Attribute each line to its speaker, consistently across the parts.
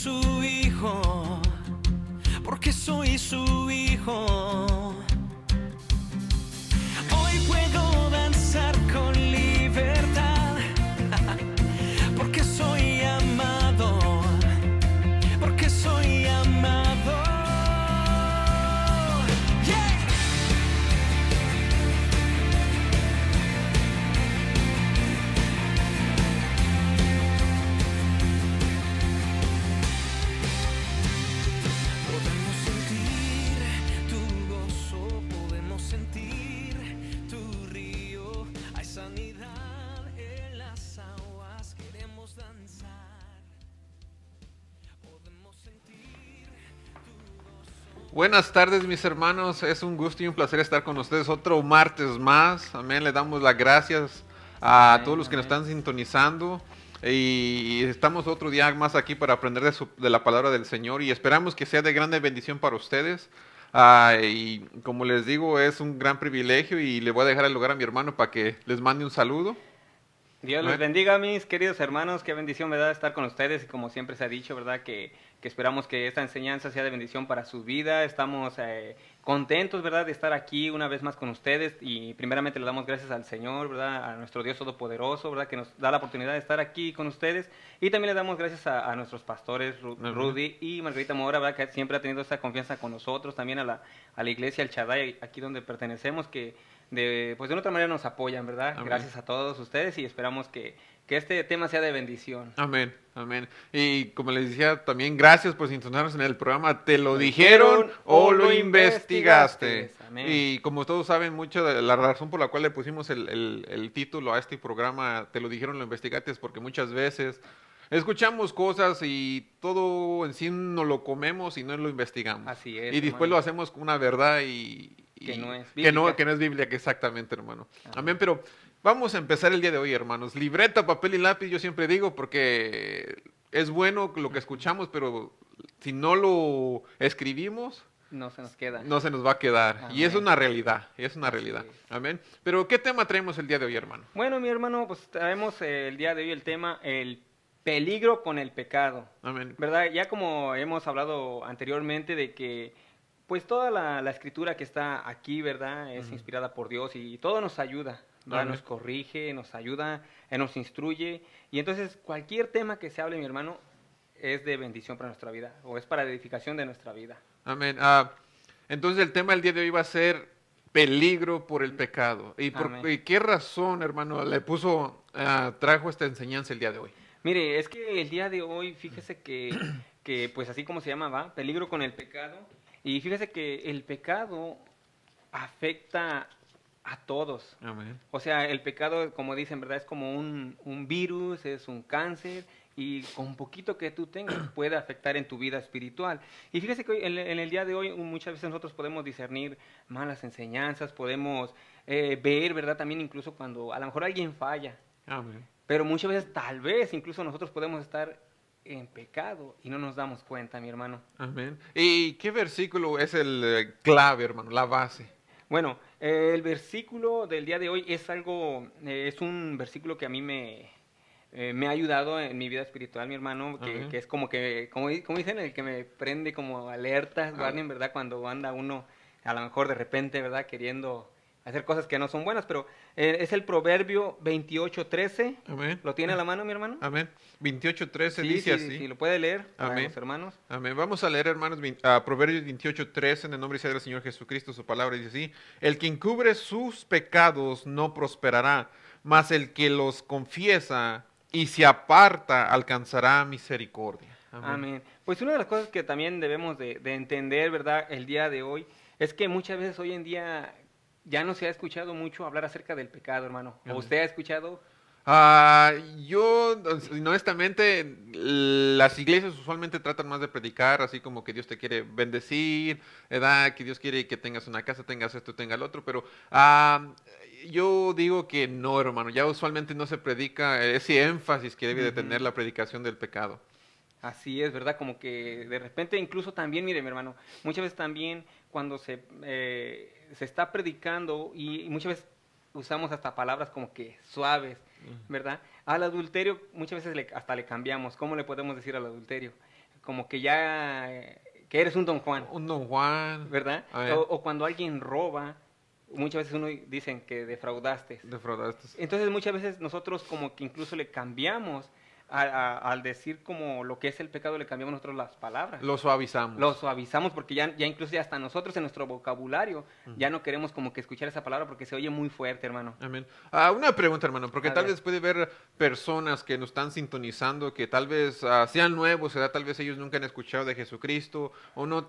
Speaker 1: su hijo, porque soy su hijo. Hoy puedo danzar con libertad, porque soy amado, porque soy amado. Yeah. Podemos sentir tu gozo, podemos sentir tu río. Hay sanidad en las aguas, queremos danzar. Podemos sentir tu gozo.
Speaker 2: Buenas tardes, mis hermanos. Es un gusto y un placer estar con ustedes otro martes más. Amén. Le damos las gracias a
Speaker 3: Amén,
Speaker 2: todos los que nos
Speaker 3: amén.
Speaker 2: están sintonizando. Y estamos otro día más aquí para aprender de la palabra del Señor. Y esperamos que sea de grande bendición para ustedes. Y como les digo, es un gran privilegio. Y le voy a dejar el lugar a mi hermano para que les mande un saludo.
Speaker 3: Dios los
Speaker 2: Amén.
Speaker 3: bendiga, mis queridos hermanos. Qué bendición, ¿verdad? Estar con ustedes. Y como siempre se ha dicho, ¿verdad? Que esperamos que esta enseñanza sea de bendición para su vida. Estamos contentos, ¿verdad? De estar aquí una vez más con ustedes. Y primeramente le damos gracias al Señor, ¿verdad? A nuestro Dios Todopoderoso, ¿verdad? Que nos da la oportunidad de estar aquí con ustedes. Y también le damos gracias a nuestros pastores,
Speaker 2: Amén.
Speaker 3: Rudy y Margarita Mora, ¿verdad? Que siempre ha tenido esa confianza con nosotros. También a la iglesia, al Shaddai, aquí donde pertenecemos, que pues de una otra manera nos apoyan, ¿verdad?
Speaker 2: Amén.
Speaker 3: Gracias a todos ustedes y esperamos que este tema sea de bendición.
Speaker 2: Amén, amén. Y como les decía, también gracias por sintonizarnos en el programa ¿Te lo dijeron o lo investigaste?
Speaker 3: Amén.
Speaker 2: Y como todos saben, mucho de la razón por la cual le pusimos el título a este programa ¿Te lo dijeron o lo investigaste? Es porque muchas veces escuchamos cosas y todo en sí no lo comemos y no lo investigamos.
Speaker 3: Así es,
Speaker 2: Y después
Speaker 3: hermano.
Speaker 2: lo hacemos con una verdad
Speaker 3: Que no es
Speaker 2: que no,
Speaker 3: bíblica.
Speaker 2: que no es bíblica, exactamente, hermano.
Speaker 3: Amén.
Speaker 2: Amén, pero vamos a empezar el día de hoy, hermanos. Libreta, papel y lápiz, yo siempre digo, porque es bueno lo que escuchamos, pero si no lo escribimos,
Speaker 3: No se nos queda.
Speaker 2: no se nos va a quedar. Y es
Speaker 3: Amén.
Speaker 2: una realidad, es una
Speaker 3: Así
Speaker 2: realidad.
Speaker 3: es.
Speaker 2: Amén. Pero, ¿qué tema traemos el día de hoy, hermano?
Speaker 3: Bueno, mi hermano, pues traemos el día de hoy el tema, el peligro con el pecado.
Speaker 2: Amén.
Speaker 3: ¿Verdad? Ya como hemos hablado anteriormente de que pues toda la escritura que está aquí, ¿verdad? Es inspirada por Dios y todo nos ayuda, ¿verdad?
Speaker 2: Amén.
Speaker 3: Nos corrige, nos ayuda, nos instruye. Y entonces cualquier tema que se hable, mi hermano, es de bendición para nuestra vida o es para edificación de nuestra vida.
Speaker 2: Amén. Entonces, el tema del día de hoy va a ser peligro por el pecado.
Speaker 3: Amén.
Speaker 2: ¿Y qué razón, hermano, trajo esta enseñanza el día de hoy?
Speaker 3: Mire, es que el día de hoy, fíjese que pues así como se llama, va, peligro con el pecado. Y fíjese que el pecado afecta a todos.
Speaker 2: Amén.
Speaker 3: O sea, el pecado, como dicen, ¿verdad? Es como un virus, es un cáncer, y con poquito que tú tengas puede afectar en tu vida espiritual. Y fíjese que hoy, en el día de hoy muchas veces nosotros podemos discernir malas enseñanzas, podemos ver, ¿verdad? También incluso cuando a lo mejor alguien falla,
Speaker 2: Amén.
Speaker 3: pero muchas veces tal vez incluso nosotros podemos estar en pecado y no nos damos cuenta, mi hermano.
Speaker 2: Amén. ¿Y qué versículo es el clave, hermano, la base?
Speaker 3: Bueno, el versículo del día de hoy es es un versículo que a mí me ha ayudado en mi vida espiritual, mi hermano,
Speaker 2: Ajá.
Speaker 3: que es como dicen, el que me prende como alertas, Barney, ¿verdad? Cuando anda uno, a lo mejor de repente, ¿verdad? Queriendo hacer cosas que no son buenas, pero es el Proverbio 28:13.
Speaker 2: Amén.
Speaker 3: ¿Lo tiene a la mano, mi hermano?
Speaker 2: Amén. 28:13
Speaker 3: Sí,
Speaker 2: dice
Speaker 3: sí,
Speaker 2: así.
Speaker 3: sí, lo puede leer para
Speaker 2: Amén.
Speaker 3: los hermanos.
Speaker 2: Amén. Vamos a leer, hermanos, Proverbios 28:13 en el nombre y sea del Señor Jesucristo. Su palabra dice así: El que encubre sus pecados no prosperará, mas el que los confiesa y se aparta alcanzará misericordia. Amén.
Speaker 3: Amén. Pues una de las cosas que también debemos de entender, ¿verdad? El día de hoy, es que muchas veces hoy en día ya no se ha escuchado mucho hablar acerca del pecado, hermano. ¿O
Speaker 2: Amén.
Speaker 3: usted ha escuchado?
Speaker 2: Yo, honestamente, las iglesias usualmente tratan más de predicar, así como que Dios te quiere bendecir, ¿verdad? Que Dios quiere que tengas una casa, tengas esto, tengas lo otro, pero yo digo que no, hermano, ya usualmente no se predica ese énfasis que debe de tener la predicación del pecado.
Speaker 3: Así es, ¿verdad? Como que de repente incluso también, mire, mi hermano, muchas veces también cuando se está predicando y muchas veces usamos hasta palabras como que suaves, ¿verdad? Al adulterio muchas veces hasta le cambiamos. ¿Cómo le podemos decir al adulterio? como que ya, que eres un Don Juan,
Speaker 2: Un Don Juan.
Speaker 3: ¿verdad?
Speaker 2: A ver,
Speaker 3: O cuando alguien roba, muchas veces uno dicen que defraudaste.
Speaker 2: defraudaste.
Speaker 3: Entonces muchas veces nosotros como que incluso le cambiamos, al decir como lo que es el pecado, le cambiamos nosotros las palabras.
Speaker 2: Lo suavizamos.
Speaker 3: Lo suavizamos porque ya incluso ya hasta nosotros en nuestro vocabulario ya no queremos como que escuchar esa palabra porque se oye muy fuerte, hermano.
Speaker 2: Amén. Una pregunta, hermano, porque
Speaker 3: A
Speaker 2: tal
Speaker 3: ver.
Speaker 2: vez puede haber personas que nos están sintonizando que tal vez sean nuevos, ¿verdad? Tal vez ellos nunca han escuchado de Jesucristo o no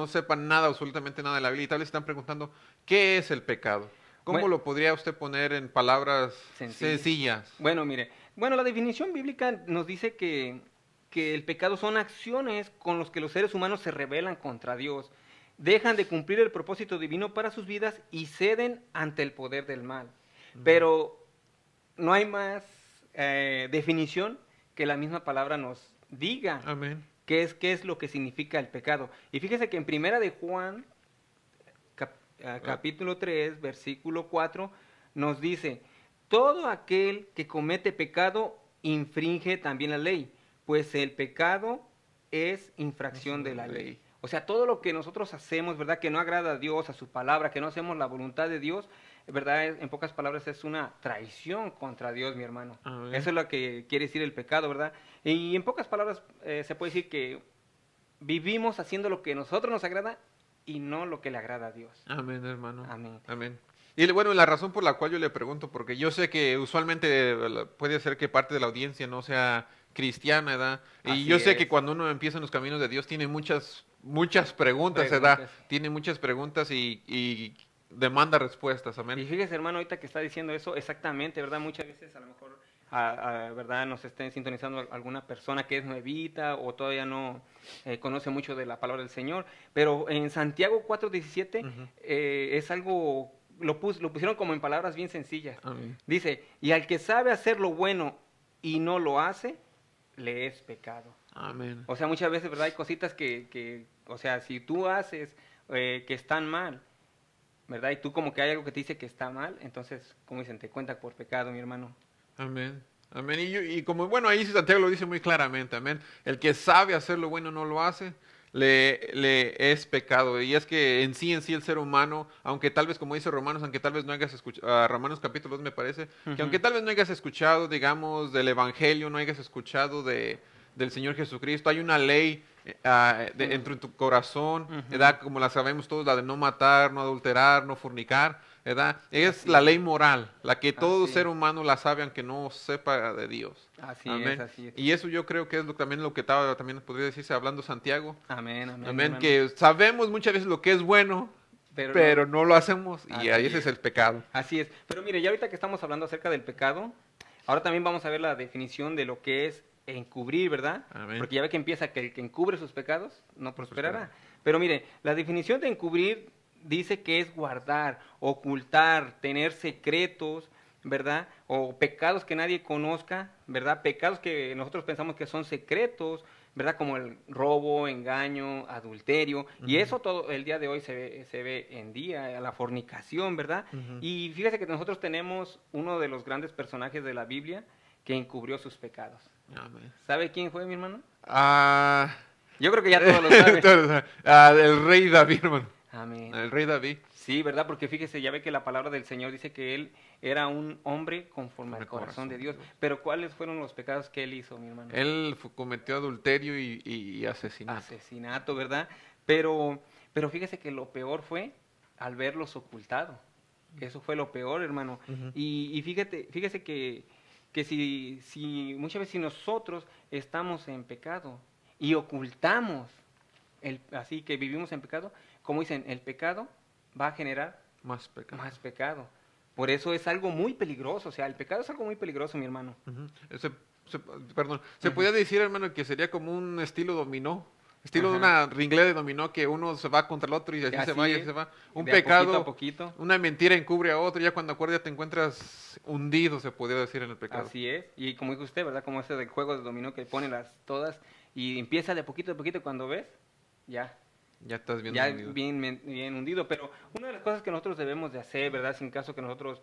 Speaker 2: sepan nada, absolutamente nada de la Biblia y tal vez están preguntando, ¿qué es el pecado? ¿Cómo
Speaker 3: Bueno,
Speaker 2: lo podría usted poner en palabras sencillas?
Speaker 3: Bueno, mire, bueno, la definición bíblica nos dice que el pecado son acciones con las que los seres humanos se rebelan contra Dios, dejan de cumplir el propósito divino para sus vidas y ceden ante el poder del mal. Pero no hay más definición que la misma palabra nos diga
Speaker 2: Amén.
Speaker 3: qué es lo que significa el pecado. Y fíjese que en Primera de Juan, capítulo 3, versículo 4, nos dice, todo aquel que comete pecado infringe también la ley, pues el pecado es infracción de la ley. O sea, todo lo que nosotros hacemos, ¿verdad? Que no agrada a Dios, a su palabra, que no hacemos la voluntad de Dios, ¿verdad? En pocas palabras es una traición contra Dios, mi hermano.
Speaker 2: Amén.
Speaker 3: Eso es lo que quiere decir el pecado, ¿verdad? Y en pocas palabras se puede decir que vivimos haciendo lo que a nosotros nos agrada y no lo que le agrada a Dios.
Speaker 2: Amén, hermano.
Speaker 3: Amén.
Speaker 2: Amén. Y bueno, la razón por la cual yo le pregunto, porque yo sé que usualmente puede ser que parte de la audiencia no sea cristiana, ¿verdad? Y
Speaker 3: Así
Speaker 2: yo sé
Speaker 3: es.
Speaker 2: que cuando uno empieza en los caminos de Dios tiene muchas preguntas, ¿verdad? Tiene muchas preguntas y demanda respuestas,
Speaker 3: Y
Speaker 2: amén.
Speaker 3: fíjese, hermano, ahorita que está diciendo eso, exactamente, ¿verdad? Muchas veces a lo mejor, ¿verdad? Nos estén sintonizando alguna persona que es nuevita o todavía no conoce mucho de la palabra del Señor, pero en Santiago 4:17 es algo, lo pusieron como en palabras bien sencillas.
Speaker 2: Amén.
Speaker 3: Dice, y al que sabe hacer lo bueno y no lo hace, le es pecado.
Speaker 2: Amén.
Speaker 3: O sea, muchas veces, ¿verdad? Hay cositas o sea, si tú haces que están mal, ¿verdad? Y tú como que hay algo que te dice que está mal, entonces, como dicen, te cuenta por pecado, mi hermano.
Speaker 2: Amén. Amén. Y como, bueno, ahí Santiago lo dice muy claramente, amén. El que sabe hacer lo bueno no lo hace, le es pecado. Y es que en sí el ser humano, aunque tal vez, como dice Romanos, aunque tal vez no hayas escuchado, Romanos capítulo 2 me parece, que aunque tal vez no hayas escuchado, digamos, del Evangelio, no hayas escuchado del Señor Jesucristo, hay una ley dentro de tu corazón, ¿verdad? Como la sabemos todos, la de no matar, no adulterar, no fornicar, ¿verdad? Es
Speaker 3: Así
Speaker 2: la
Speaker 3: es.
Speaker 2: ley moral, la que todo
Speaker 3: Así
Speaker 2: ser
Speaker 3: es.
Speaker 2: humano la sabe aunque no sepa de Dios.
Speaker 3: Así
Speaker 2: Amén.
Speaker 3: es, así es.
Speaker 2: Y eso yo creo que es también lo que estaba, también podría decirse hablando Santiago.
Speaker 3: Amén, amén.
Speaker 2: Amén,
Speaker 3: hermano.
Speaker 2: que sabemos muchas veces lo que es bueno,
Speaker 3: Pero
Speaker 2: pero no lo hacemos y
Speaker 3: Así
Speaker 2: ahí ese
Speaker 3: es.
Speaker 2: es el pecado.
Speaker 3: Así es. Pero mire, ya ahorita que estamos hablando acerca del pecado, ahora también vamos a ver la definición de lo que es encubrir, ¿verdad?
Speaker 2: Amén.
Speaker 3: Porque ya ve que empieza que el que encubre sus pecados no prosperará.
Speaker 2: prosperará.
Speaker 3: Pero mire, la definición de encubrir dice que es guardar, ocultar, tener secretos, ¿verdad? O pecados que nadie conozca, ¿verdad? Pecados que nosotros pensamos que son secretos, ¿verdad? Como el robo, engaño, adulterio. Y eso todo el día de hoy se ve en día, la fornicación, ¿verdad? Y fíjese que nosotros tenemos uno de los grandes personajes de la Biblia que encubrió sus pecados.
Speaker 2: Amén.
Speaker 3: ¿Sabe quién fue, mi hermano?
Speaker 2: Ah,
Speaker 3: Yo creo que ya todos lo saben.
Speaker 2: el rey David, hermano.
Speaker 3: Amén.
Speaker 2: El rey David.
Speaker 3: Sí, ¿verdad? Porque fíjese, ya ve que la palabra del Señor dice que él era un hombre conforme al corazón de Dios. Pero ¿cuáles fueron los pecados que él hizo, mi hermano?
Speaker 2: Él cometió adulterio y asesinato.
Speaker 3: Asesinato, ¿verdad? Pero fíjese que lo peor fue al verlos ocultado. Eso fue lo peor, hermano. Y fíjese que si muchas veces si nosotros estamos en pecado y ocultamos, así que vivimos en pecado, como dicen, el pecado va a generar
Speaker 2: Más pecado.
Speaker 3: más pecado. Por eso es algo muy peligroso, o sea, el pecado es algo muy peligroso, mi hermano.
Speaker 2: Ujú. Perdón, se podría decir, hermano, que sería como un estilo dominó, estilo de una ringlera de dominó que uno se va contra el otro y así se va y así
Speaker 3: es,
Speaker 2: se va. Un
Speaker 3: de a
Speaker 2: pecado,
Speaker 3: poquito a poquito.
Speaker 2: una mentira encubre a otro, y ya cuando acuerdas te encuentras hundido, se podría decir, en el pecado.
Speaker 3: Así es, y como dijo usted, ¿verdad? Como ese del juego de dominó que pone todas y empieza de poquito a poquito, cuando ves, ya
Speaker 2: Ya estás bien
Speaker 3: ya
Speaker 2: hundido.
Speaker 3: bien hundido. Pero una de las cosas que nosotros debemos de hacer, ¿verdad? Sin caso que nosotros,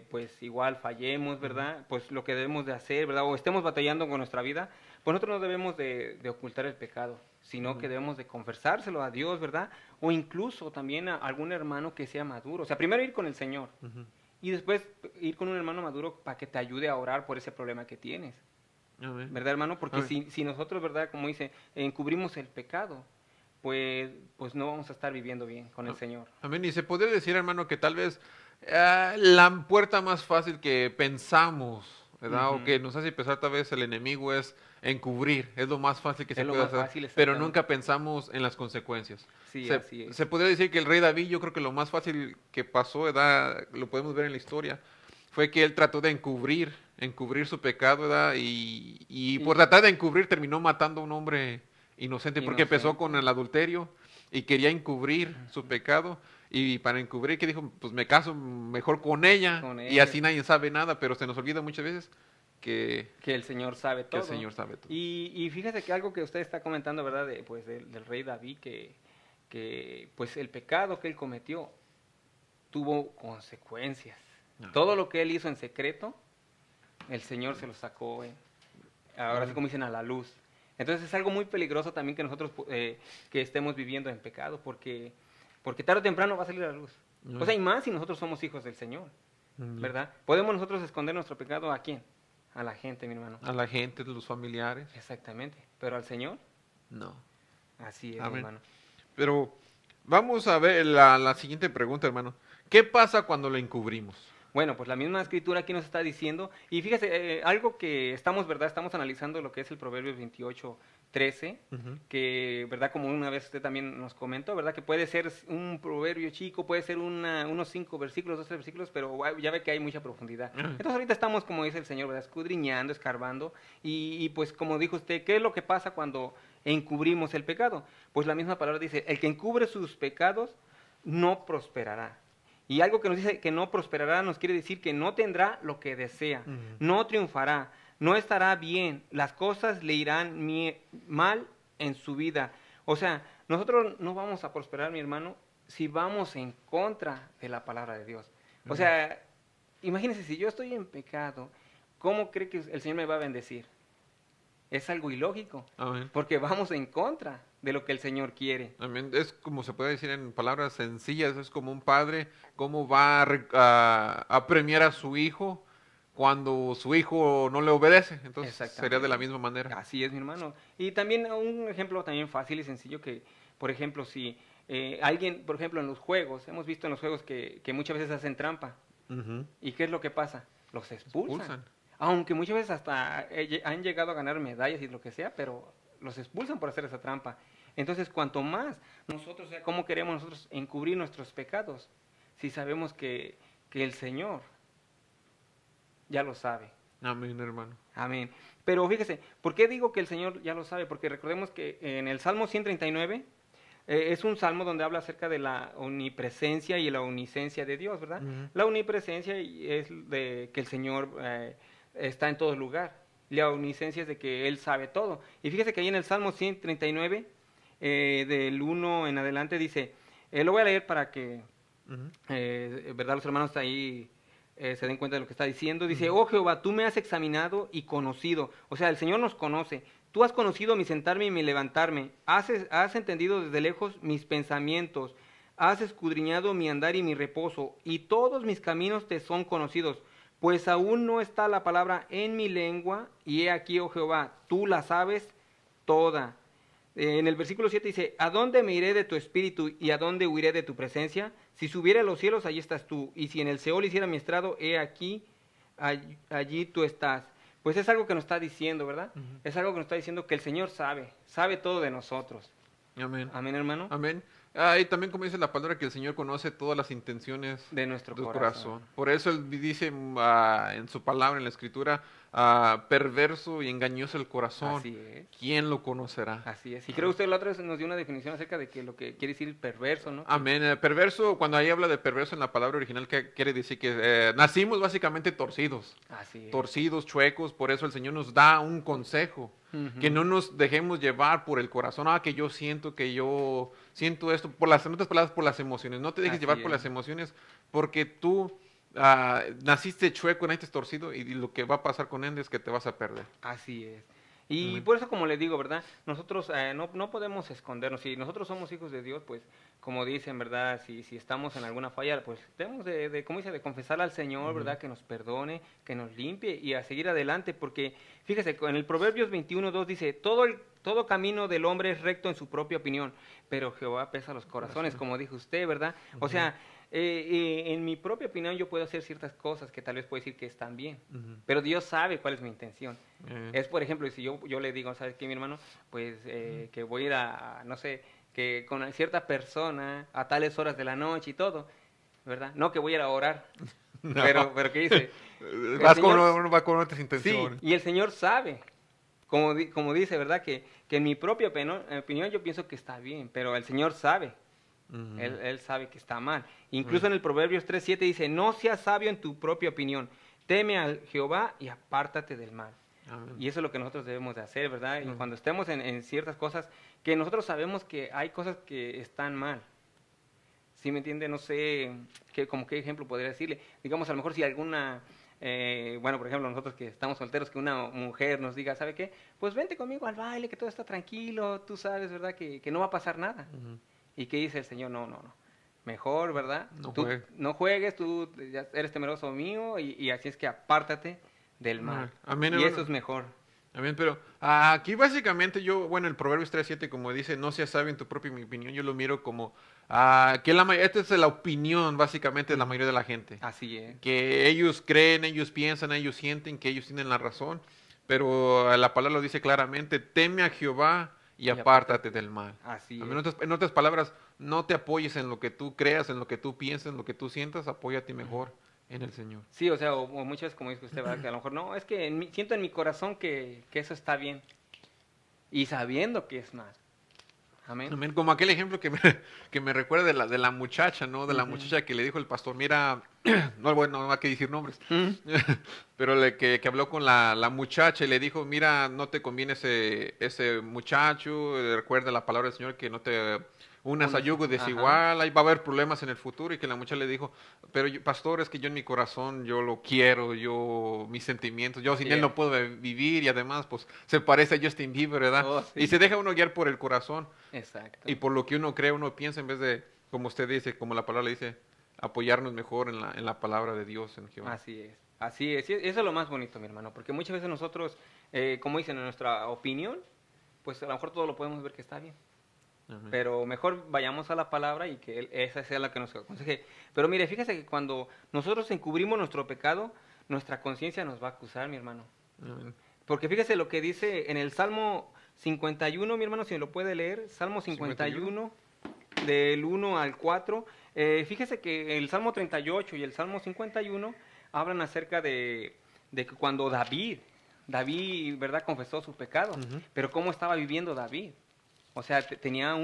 Speaker 3: pues igual fallemos, ¿verdad? Pues lo que debemos de hacer, ¿verdad? O estemos batallando con nuestra vida, Pues nosotros no debemos de ocultar el pecado, sino que debemos de confesárselo a Dios, ¿verdad? O incluso también a algún hermano que sea maduro. O sea, primero ir con el Señor
Speaker 2: Ujú.
Speaker 3: y después ir con un hermano maduro para que te ayude a orar por ese problema que tienes.
Speaker 2: Amén.
Speaker 3: ¿Verdad, hermano? Porque
Speaker 2: Amén.
Speaker 3: si nosotros, ¿verdad? Como dice, encubrimos el pecado, pues no vamos a estar viviendo bien con el Señor.
Speaker 2: Amén. Y se podría decir, hermano, que tal vez la puerta más fácil que pensamos, ¿verdad? O
Speaker 3: Ujú.
Speaker 2: que nos hace pensar tal vez el enemigo es encubrir. Es lo más fácil que se
Speaker 3: Es lo
Speaker 2: puede
Speaker 3: más
Speaker 2: hacer.
Speaker 3: fácil,
Speaker 2: Pero
Speaker 3: exactamente.
Speaker 2: nunca pensamos en las consecuencias.
Speaker 3: Sí, así es.
Speaker 2: Se podría decir que el rey David, yo creo que lo más fácil que pasó, ¿verdad? Lo podemos ver en la historia, fue que él trató de encubrir su pecado, ¿verdad? Y por
Speaker 3: Y-
Speaker 2: tratar de encubrir terminó matando a un hombre inocente, porque empezó con
Speaker 3: Inocente.
Speaker 2: el adulterio y quería encubrir su pecado. Y para encubrir, que dijo, pues me caso mejor con ella
Speaker 3: Con
Speaker 2: y
Speaker 3: ella.
Speaker 2: así nadie sabe nada, pero se nos olvida muchas veces que,
Speaker 3: Que el Señor sabe
Speaker 2: que el
Speaker 3: todo.
Speaker 2: Señor sabe todo.
Speaker 3: Y fíjese que algo que usted está comentando, ¿verdad? Pues del rey David, que pues el pecado que él cometió tuvo consecuencias.
Speaker 2: Ah.
Speaker 3: Todo lo que él hizo en secreto, el Señor se lo sacó, ahora sí como dicen, a la luz. Entonces es algo muy peligroso también que nosotros que estemos viviendo en pecado, porque tarde o temprano va a salir a la luz. O sea, y más si nosotros somos hijos del Señor, ¿verdad? ¿Podemos nosotros esconder nuestro pecado a quién? A la gente, mi hermano.
Speaker 2: A la gente, a los familiares,
Speaker 3: Exactamente. Pero al Señor,
Speaker 2: no.
Speaker 3: así es, mi
Speaker 2: Amén.
Speaker 3: hermano.
Speaker 2: Pero vamos a ver la siguiente pregunta, hermano. ¿Qué pasa cuando lo encubrimos?
Speaker 3: Bueno, pues la misma escritura aquí nos está diciendo, y fíjese, algo que estamos, ¿verdad? Estamos analizando lo que es el Proverbios 28:13,
Speaker 2: Ujú.
Speaker 3: que, ¿verdad? Como una vez usted también nos comentó, ¿verdad? Que puede ser un proverbio chico, puede ser unos 5 versículos, 12 versículos, pero ya ve que hay mucha profundidad.
Speaker 2: Ajá.
Speaker 3: Entonces ahorita estamos, como dice el Señor, ¿verdad? Escudriñando, escarbando, y pues como dijo usted, ¿qué es lo que pasa cuando encubrimos el pecado? Pues la misma palabra dice, el que encubre sus pecados no prosperará. Y algo que nos dice que no prosperará nos quiere decir que no tendrá lo que desea,
Speaker 2: Ujú.
Speaker 3: no triunfará, no estará bien, las cosas le irán mal en su vida. O sea, nosotros no vamos a prosperar, mi hermano, si vamos en contra de la palabra de Dios. O sea, imagínense, si yo estoy en pecado, ¿cómo cree que el Señor me va a bendecir? Es algo ilógico,
Speaker 2: Amén.
Speaker 3: porque vamos en contra de lo que el Señor quiere.
Speaker 2: Amén. Es como se puede decir en palabras sencillas, es como un padre, cómo va a premiar a su hijo cuando su hijo no le obedece. Entonces sería de la misma manera.
Speaker 3: Así es, mi hermano. Y también un ejemplo también fácil y sencillo que, por ejemplo, si alguien, por ejemplo, en los juegos, hemos visto en los juegos que muchas veces hacen trampa.
Speaker 2: Ujú.
Speaker 3: ¿Y qué es lo que pasa? Los expulsan.
Speaker 2: Expulsan.
Speaker 3: Aunque muchas veces hasta han llegado a ganar medallas y lo que sea, pero los expulsan por hacer esa trampa. Entonces, cuanto más nosotros, o sea, ¿cómo queremos nosotros encubrir nuestros pecados? Si sabemos que el Señor ya lo sabe.
Speaker 2: Amén, hermano.
Speaker 3: Amén. Pero fíjese, ¿por qué digo que el Señor ya lo sabe? Porque recordemos que en el Salmo 139 es un salmo donde habla acerca de la omnipresencia y la omnisciencia de Dios, ¿verdad?
Speaker 2: Ujú.
Speaker 3: La omnipresencia es de que el Señor está en todo lugar. La omnisciencia es de que Él sabe todo. Y fíjese que ahí en el Salmo 139, del 1 en adelante, dice, lo voy a leer para que,
Speaker 2: Ujú.
Speaker 3: ¿verdad? Los hermanos ahí se den cuenta de lo que está diciendo. Dice, oh Jehová, tú me has examinado y conocido. O sea, el Señor nos conoce. Tú has conocido mi sentarme y mi levantarme. Has entendido desde lejos mis pensamientos. Has escudriñado mi andar y mi reposo. Y todos mis caminos te son conocidos. Pues aún no está la palabra en mi lengua. Y he aquí, oh Jehová, tú la sabes toda. En el versículo 7 dice, ¿a dónde me iré de tu espíritu y a dónde huiré de tu presencia? Si subiera a los cielos, allí estás tú. Y si en el Seol hiciera mi estrado, he aquí, allí tú estás. Pues es algo que nos está diciendo, ¿verdad? Es algo que nos está diciendo que el Señor sabe todo de nosotros.
Speaker 2: Amén.
Speaker 3: Amén, hermano.
Speaker 2: Amén. Y también como dice la palabra que el Señor conoce todas las intenciones
Speaker 3: De nuestro
Speaker 2: del
Speaker 3: corazón.
Speaker 2: Por eso Él dice en su palabra, en la Escritura, perverso y engañoso el corazón.
Speaker 3: Así es.
Speaker 2: ¿Quién lo conocerá?
Speaker 3: Así es. Y creo que usted la otra vez nos dio una definición acerca de que lo que quiere decir perverso, ¿no?
Speaker 2: Amén. Perverso, cuando ahí habla de perverso en la palabra original, que quiere decir que nacimos básicamente torcidos.
Speaker 3: Así es.
Speaker 2: Torcidos, chuecos, por eso el Señor nos da un consejo.
Speaker 3: Ujú.
Speaker 2: Que no nos dejemos llevar por el corazón, que yo siento esto, en otras palabras, por las emociones. No te dejes
Speaker 3: Así
Speaker 2: llevar por
Speaker 3: es.
Speaker 2: las emociones, porque tú naciste chueco, naciste torcido, y lo que va a pasar con él es que te vas a perder.
Speaker 3: Así es. Y
Speaker 2: Amén.
Speaker 3: por eso, como le digo, ¿verdad? Nosotros no podemos escondernos. Si nosotros somos hijos de Dios, pues, como dicen, ¿verdad? Si estamos en alguna falla, pues debemos ¿cómo dice? De confesar al Señor, ¿verdad? Que nos perdone, que nos limpie y a seguir adelante. Porque, fíjese, en el Proverbios 21:2 dice, todo camino del hombre es recto en su propia opinión, pero Jehová pesa los corazones, como dijo usted, ¿verdad? O sea, en mi propia opinión yo puedo hacer ciertas cosas que tal vez puedo decir que están bien, pero Dios sabe cuál es mi intención. Es, por ejemplo, si yo le digo, ¿sabes qué, mi hermano? Pues que voy a ir no sé, que con cierta persona a tales horas de la noche y todo, ¿verdad? No que voy a ir a orar,
Speaker 2: No.
Speaker 3: pero ¿qué dice?
Speaker 2: Uno va con otras
Speaker 3: Sí,
Speaker 2: intenciones.
Speaker 3: y el Señor sabe, como dice, ¿verdad? Que en mi propia opinión yo pienso que está bien, pero el Señor sabe.
Speaker 2: Ujú.
Speaker 3: Él sabe que está mal. Incluso en el Proverbios 3:7 dice, no seas sabio en tu propia opinión, teme al Jehová y apártate del mal.
Speaker 2: Amén.
Speaker 3: Y eso es lo que nosotros debemos de hacer, ¿verdad? Y
Speaker 2: Ujú.
Speaker 3: cuando estemos en ciertas cosas, que nosotros sabemos que hay cosas que están mal. ¿Sí me entiende? No sé, como qué ejemplo podría decirle. Digamos, a lo mejor si alguna, bueno, por ejemplo, nosotros que estamos solteros, que una mujer nos diga, ¿sabe qué? Pues vente conmigo al baile, que todo está tranquilo, tú sabes, ¿verdad? Que no va a pasar nada.
Speaker 2: Ujú.
Speaker 3: ¿Y qué dice el Señor? No, no, no. Mejor, ¿verdad?
Speaker 2: No
Speaker 3: Tú
Speaker 2: juegues.
Speaker 3: no juegues, tú ya eres temeroso mío y así es que apártate del mal.
Speaker 2: Amén,
Speaker 3: Y eso
Speaker 2: hermano.
Speaker 3: es mejor.
Speaker 2: Amén, pero aquí básicamente yo, bueno, el Proverbios 3:7 como dice, no seas sabio en tu propia opinión, yo lo miro como que esta es la opinión básicamente de la mayoría de la gente.
Speaker 3: Así es.
Speaker 2: Que ellos creen, ellos piensan, ellos sienten que ellos tienen la razón, pero la palabra lo dice claramente, teme a Jehová y apártate del mal.
Speaker 3: Así
Speaker 2: Amén.
Speaker 3: es.
Speaker 2: En otras palabras, no te apoyes en lo que tú creas, en lo que tú piensas, en lo que tú sientas, apóyate mejor en el Señor.
Speaker 3: Sí, o sea, o muchas veces como dice usted, ¿verdad? Que a lo mejor no, es que siento en mi corazón que eso está bien. Y sabiendo que es mal. Amén.
Speaker 2: Amén. Como aquel ejemplo que me recuerda de la muchacha, ¿no? De la
Speaker 3: Ujú.
Speaker 2: muchacha que le dijo el pastor, mira, no, bueno, no hay que decir nombres,
Speaker 3: Ujú.
Speaker 2: pero que habló con la muchacha y le dijo, mira, no te conviene ese muchacho, recuerda la palabra del Señor que no te unas a yugo
Speaker 3: Ajá.
Speaker 2: desigual, ahí va a haber problemas en el futuro, y que la muchacha le dijo, pero pastor, es que yo en mi corazón, yo lo quiero, yo, mis sentimientos, yo sin
Speaker 3: Así
Speaker 2: él
Speaker 3: es.
Speaker 2: no puedo vivir, y además, pues, se parece a Justin Bieber, ¿verdad?
Speaker 3: Oh, sí.
Speaker 2: Y se deja uno guiar por el corazón.
Speaker 3: Exacto.
Speaker 2: Y por lo que uno cree, uno piensa en vez de, como usted dice, como la palabra le dice, apoyarnos mejor en la palabra de Dios, en Jehová.
Speaker 3: Así es. Así es. Y eso es lo más bonito, mi hermano. Porque muchas veces nosotros, como dicen, en nuestra opinión, pues a lo mejor todo lo podemos ver que está bien.
Speaker 2: Amén.
Speaker 3: Pero mejor vayamos a la palabra y que esa sea la que nos aconseje. Pero mire, fíjese que cuando nosotros encubrimos nuestro pecado, nuestra conciencia nos va a acusar, mi hermano.
Speaker 2: Amén.
Speaker 3: Porque fíjese lo que dice en el Salmo 51, mi hermano, si me lo puede leer. Salmo 51, del 1 al 4. Fíjese que el Salmo 38 y el Salmo 51 hablan acerca de que cuando David, ¿verdad?, confesó su pecado.
Speaker 2: Ujú.
Speaker 3: Pero cómo estaba viviendo David. O sea, tenía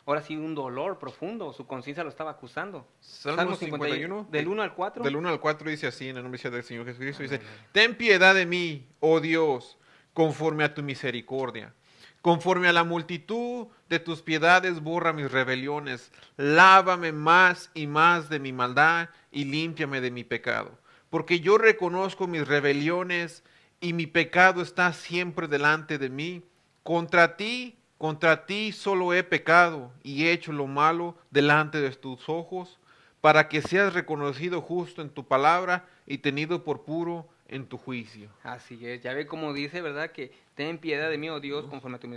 Speaker 3: ahora sí, un dolor profundo, su conciencia lo estaba acusando.
Speaker 2: Salmo 51,
Speaker 3: del 1 al 4.
Speaker 2: Del 1 al 4 dice así, en el nombre del Señor Jesucristo, dice,
Speaker 3: Amén.
Speaker 2: ten piedad de mí, oh Dios, conforme a tu misericordia. Conforme a la multitud de tus piedades, borra mis rebeliones. Lávame más y más de mi maldad y límpiame de mi pecado. Porque yo reconozco mis rebeliones y mi pecado está siempre delante de mí. Contra ti solo he pecado y he hecho lo malo delante de tus ojos, para que seas reconocido justo en tu palabra y tenido por puro en tu juicio.
Speaker 3: Así es, ya ve cómo dice, ¿verdad? Que ten piedad de mí, oh Dios, conforme a tu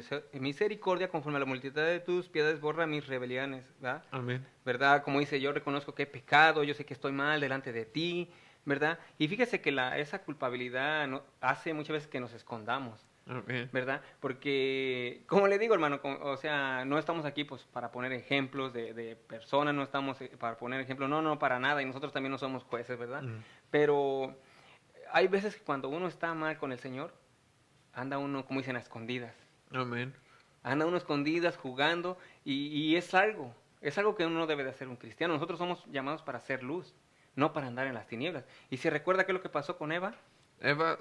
Speaker 3: misericordia, conforme a la multitud de tus piedades, borra mis rebeliones, ¿verdad?
Speaker 2: Amén.
Speaker 3: ¿Verdad? Como dice, yo reconozco que he pecado, yo sé que estoy mal delante de ti, ¿verdad? Y fíjese que esa culpabilidad hace muchas veces que nos escondamos,
Speaker 2: Amén.
Speaker 3: ¿verdad? Porque, como le digo, hermano, o sea, no estamos aquí pues para poner ejemplos de personas, no estamos para poner ejemplos, no, para nada, y nosotros también no somos jueces, ¿verdad?
Speaker 2: Ujú.
Speaker 3: Pero hay veces que cuando uno está mal con el Señor, anda uno, como dicen, a escondidas.
Speaker 2: Amén.
Speaker 3: Anda uno a escondidas jugando y es algo que uno no debe de hacer un cristiano. Nosotros somos llamados para hacer luz, no para andar en las tinieblas. ¿Y se recuerda qué es lo que pasó con Eva?
Speaker 2: Eva,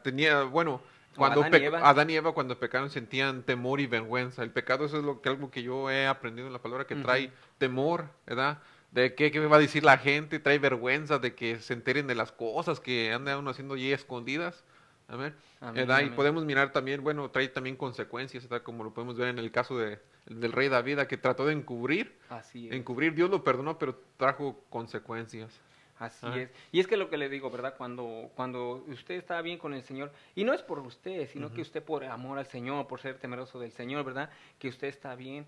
Speaker 2: tenía, bueno, Adán y Eva cuando pecaron sentían temor y vergüenza. El pecado eso es algo que yo he aprendido en la palabra, que trae
Speaker 3: Ujú.
Speaker 2: temor, ¿verdad? De qué me va a decir la gente, trae vergüenza de que se enteren de las cosas que anda uno haciendo allí escondidas. Amén.
Speaker 3: Amén,
Speaker 2: ¿Verdad? Y
Speaker 3: amén.
Speaker 2: podemos mirar también, bueno, trae también consecuencias, ¿verdad? Como lo podemos ver en el caso del rey David, que trató de encubrir.
Speaker 3: Así es.
Speaker 2: Encubrir, Dios lo perdonó, pero trajo consecuencias.
Speaker 3: Así
Speaker 2: Ah,
Speaker 3: es. Y es que lo que le digo, ¿verdad? Cuando usted está bien con el Señor, y no es por usted, sino que
Speaker 2: ujú.
Speaker 3: usted por amor al Señor, por ser temeroso del Señor, ¿verdad? Que usted está bien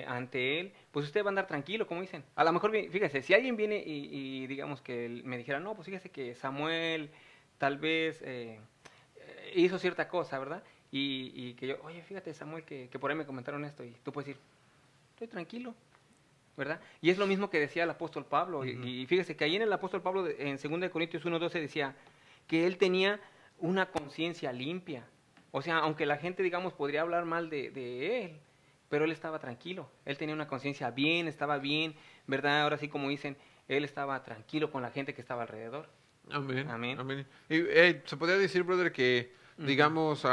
Speaker 3: ante Él, pues usted va a andar tranquilo, como dicen. A lo mejor, fíjese, si alguien viene y digamos que me dijera, no, pues fíjese que Samuel tal vez hizo cierta cosa, ¿verdad? Y que yo, oye, fíjate Samuel, que por ahí me comentaron esto, y tú puedes decir, estoy tranquilo, ¿verdad? Y es lo mismo que decía el apóstol Pablo.
Speaker 2: Ujú.
Speaker 3: Y fíjese que ahí en el apóstol Pablo, en 2 Corintios 1:12 decía que él tenía una conciencia limpia. O sea, aunque la gente, digamos, podría hablar mal de él, pero él estaba tranquilo. Él tenía una conciencia bien, estaba bien, ¿verdad? Ahora sí, como dicen, él estaba tranquilo con la gente que estaba alrededor.
Speaker 2: Amén,
Speaker 3: Amén.
Speaker 2: amén. Y se podría decir, brother, que,
Speaker 3: Ujú.
Speaker 2: digamos,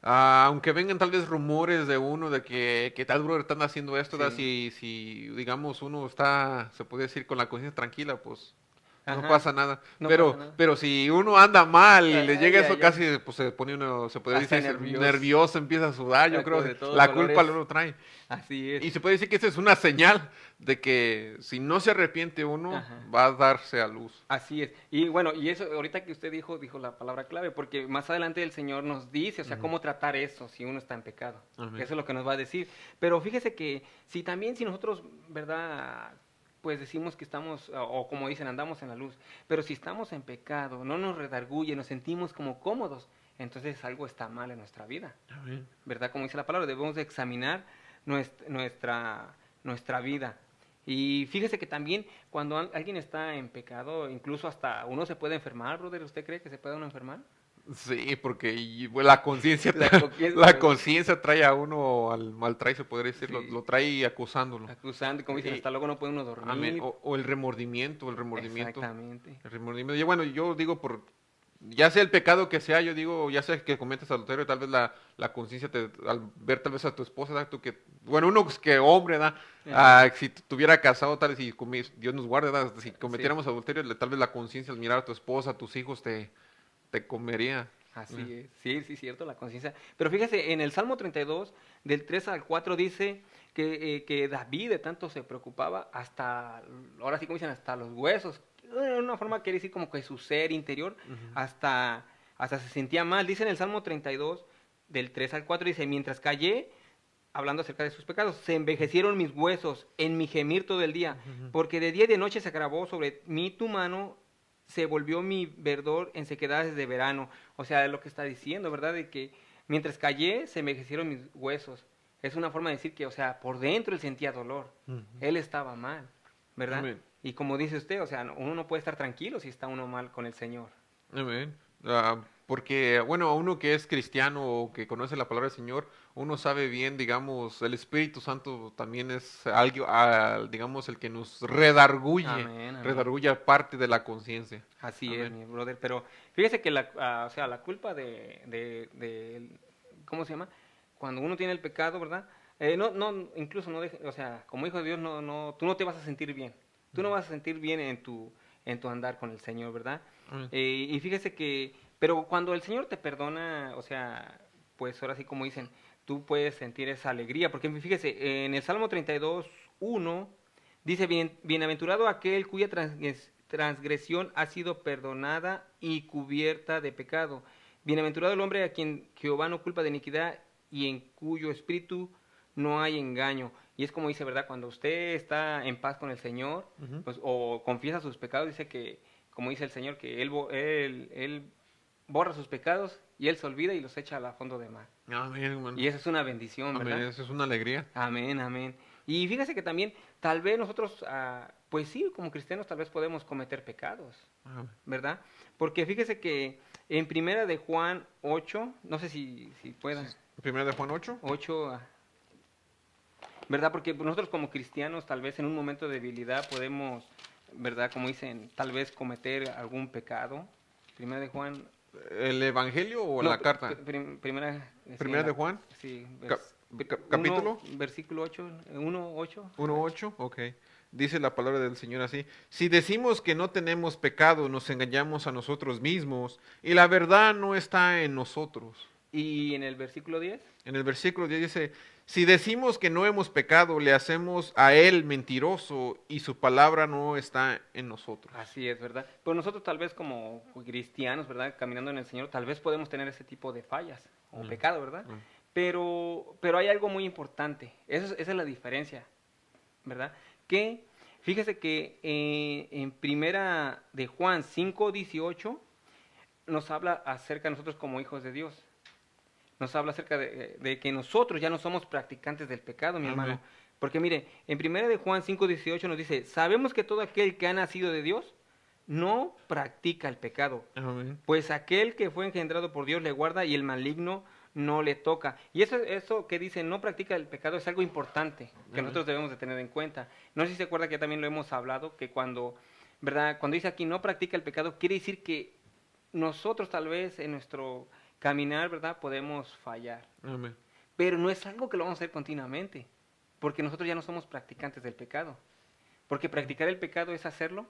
Speaker 2: aunque vengan tal vez rumores de uno de que tal brother están haciendo esto, ¿verdad?
Speaker 3: Sí.
Speaker 2: Si, digamos, uno está, se puede decir, con la conciencia tranquila, pues no
Speaker 3: Ajá.
Speaker 2: pasa nada.
Speaker 3: No pasa nada.
Speaker 2: Pero si uno anda mal y le llega
Speaker 3: Ay,
Speaker 2: eso
Speaker 3: ay, ay.
Speaker 2: casi, pues se pone uno, se puede
Speaker 3: Hasta
Speaker 2: decir,
Speaker 3: nervioso.
Speaker 2: nervioso, empieza a sudar, yo creo,
Speaker 3: De todos
Speaker 2: la culpa
Speaker 3: colores.
Speaker 2: lo trae.
Speaker 3: Así es.
Speaker 2: Y se puede decir que esa es una señal de que si no se arrepiente uno,
Speaker 3: Ajá.
Speaker 2: va a darse a luz.
Speaker 3: Así es. Y bueno, y eso ahorita que usted dijo la palabra clave, porque más adelante el Señor nos dice, o sea,
Speaker 2: Ujú.
Speaker 3: cómo tratar eso si uno está en pecado.
Speaker 2: Amén.
Speaker 3: Eso es lo que nos va a decir. Pero fíjese que si también si nosotros, ¿verdad? Pues decimos que estamos, o como dicen, andamos en la luz, pero si estamos en pecado, no nos redarguye, nos sentimos como cómodos, entonces algo está mal en nuestra vida,
Speaker 2: Amén.
Speaker 3: ¿verdad? Como dice la palabra, debemos de examinar nuestra vida. Y fíjese que también cuando alguien está en pecado, incluso hasta uno se puede enfermar, brother. ¿Usted cree que se puede uno enfermar?
Speaker 2: Sí, porque bueno, la conciencia
Speaker 3: La
Speaker 2: la
Speaker 3: conciencia,
Speaker 2: conciencia trae a uno al mal trae, se podría decir,
Speaker 3: sí,
Speaker 2: lo trae acusándolo.
Speaker 3: acusando, y como dicen,
Speaker 2: Y-
Speaker 3: hasta luego no puede uno
Speaker 2: amén.
Speaker 3: dormir.
Speaker 2: O el remordimiento, el remordimiento.
Speaker 3: Exactamente.
Speaker 2: El remordimiento. Y bueno, yo digo ya sea el pecado que sea, yo digo, ya sea que cometas adulterio, tal vez la conciencia al ver tal vez a tu esposa, ¿da? Tú que, bueno, uno que hombre, ¿da?
Speaker 3: Ajá.
Speaker 2: Si tuviera casado, tal vez si Dios nos guarde, ¿da? Si
Speaker 3: Sí,
Speaker 2: cometiéramos adulterio, tal vez la conciencia al mirar a tu esposa, a tus hijos, te comería.
Speaker 3: así es. Sí, sí, cierto, la conciencia. Pero fíjese, en el Salmo 32, del 3 al 4, dice que David de tanto se preocupaba hasta, ahora sí como dicen, hasta los huesos. De una forma quiere decir como que su ser interior
Speaker 2: Ujú.
Speaker 3: hasta, hasta se sentía mal. Dice en el Salmo 32, del 3 al 4, dice, mientras callé, hablando acerca de sus pecados, se envejecieron mis huesos en mi gemir todo el día,
Speaker 2: Ujú.
Speaker 3: porque de día y de noche se agravó sobre mí tu mano, se volvió mi verdor en sequedades de verano. O sea, es lo que está diciendo, ¿verdad? De que mientras callé, se envejecieron mis huesos. Es una forma de decir que, o sea, por dentro él sentía dolor.
Speaker 2: Ujú.
Speaker 3: Él estaba mal, ¿verdad?
Speaker 2: Amén.
Speaker 3: Y como dice usted, o sea, uno no puede estar tranquilo si está uno mal con el Señor.
Speaker 2: Amén. Porque, bueno, uno que es cristiano o que conoce la palabra del Señor, uno sabe bien, digamos, el Espíritu Santo también es algo, digamos, el que nos
Speaker 3: Amén, amén.
Speaker 2: redarguye parte de la conciencia.
Speaker 3: Así es,
Speaker 2: Amén.
Speaker 3: mi brother. Pero fíjese que o sea, la culpa ¿cómo se llama? Cuando uno tiene el pecado, ¿verdad? Incluso no o sea, como hijo de Dios, tú no te vas a sentir bien. Tú no vas a sentir bien en tu andar con el Señor, ¿verdad?
Speaker 2: Amén.
Speaker 3: Y fíjese que, pero cuando el Señor te perdona, o sea, pues ahora sí como dicen, tú puedes sentir esa alegría, porque fíjese, en el Salmo 32:1 dice, bienaventurado aquel cuya transgresión ha sido perdonada y cubierta de pecado. Bienaventurado el hombre a quien Jehová no culpa de iniquidad y en cuyo espíritu no hay engaño. Y es como dice, ¿verdad? Cuando usted está en paz con el Señor,
Speaker 2: Ujú.
Speaker 3: pues, o confiesa sus pecados, dice que, como dice el Señor, que él borra sus pecados y Él se olvida y los echa al fondo de mar.
Speaker 2: Amén, hermano.
Speaker 3: Y eso es una bendición,
Speaker 2: Amén,
Speaker 3: ¿verdad?
Speaker 2: eso es una alegría.
Speaker 3: Amén, amén. Y fíjese que también, tal vez nosotros, pues sí, como cristianos, tal vez podemos cometer pecados,
Speaker 2: Amén.
Speaker 3: ¿verdad? Porque fíjese que en Primera de Juan 8, no sé si pueda,
Speaker 2: Primera de Juan 8.
Speaker 3: 8, ¿verdad? Porque nosotros como cristianos, tal vez en un momento de debilidad podemos, ¿verdad? Como dicen, tal vez cometer algún pecado. Primera de Juan,
Speaker 2: ¿El Evangelio o
Speaker 3: no,
Speaker 2: la carta?
Speaker 3: primera, sí,
Speaker 2: Primera de Juan.
Speaker 3: sí,
Speaker 2: Ca- capítulo
Speaker 3: Versículo 8, 1:8.
Speaker 2: 1:8, ok. Dice la palabra del Señor así: si decimos que no tenemos pecado, nos engañamos a nosotros mismos y la verdad no está en nosotros.
Speaker 3: Y en el versículo 10,
Speaker 2: En el versículo 10 dice: si decimos que no hemos pecado, le hacemos a él mentiroso y su palabra no está en nosotros.
Speaker 3: así es, ¿verdad? Pero nosotros tal vez como cristianos, ¿verdad? Caminando en el Señor, tal vez podemos tener ese tipo de fallas o pecado, ¿verdad? Pero hay algo muy importante, esa es la diferencia, ¿verdad? Que fíjese que en primera de Juan 5:18 nos habla acerca de nosotros como hijos de Dios. Nos habla acerca de que nosotros ya no somos practicantes del pecado, mi
Speaker 2: Amén.
Speaker 3: hermano. Porque mire, en primera de Juan 5:18 nos dice, sabemos que todo aquel que ha nacido de Dios no practica el pecado,
Speaker 2: Amén.
Speaker 3: pues aquel que fue engendrado por Dios le guarda y el maligno no le toca. Y eso que dice no practica el pecado es algo importante que nosotros debemos de tener en cuenta. No sé si se acuerda que también lo hemos hablado, que ¿verdad? Cuando dice aquí no practica el pecado, quiere decir que nosotros tal vez en nuestro caminar, ¿verdad? Podemos fallar.
Speaker 2: Amén.
Speaker 3: Pero no es algo que lo vamos a hacer continuamente, porque nosotros ya no somos practicantes del pecado. Porque practicar el pecado es hacerlo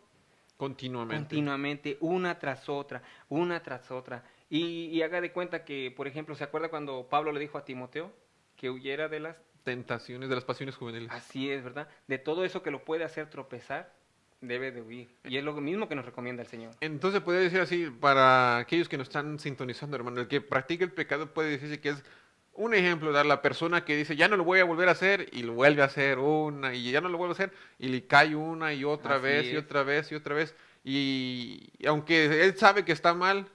Speaker 3: continuamente, una tras otra, una tras otra. Y haga de cuenta que, por ejemplo, ¿se acuerda cuando Pablo le dijo a Timoteo que huyera de las...
Speaker 2: Tentaciones de las pasiones juveniles.
Speaker 3: Así es, ¿verdad? De todo eso que lo puede hacer tropezar, debe de huir. Y es lo mismo que nos recomienda el Señor.
Speaker 2: Entonces podría decir así, para aquellos que nos están sintonizando, hermano, el que practica el pecado puede decirse que es un ejemplo, dar la persona que dice, ya no lo voy a volver a hacer, y lo vuelve a hacer una, y ya no lo vuelve a hacer, y le cae una y otra
Speaker 3: Así
Speaker 2: vez, y
Speaker 3: es.
Speaker 2: otra vez, y otra vez, y aunque él sabe que está mal,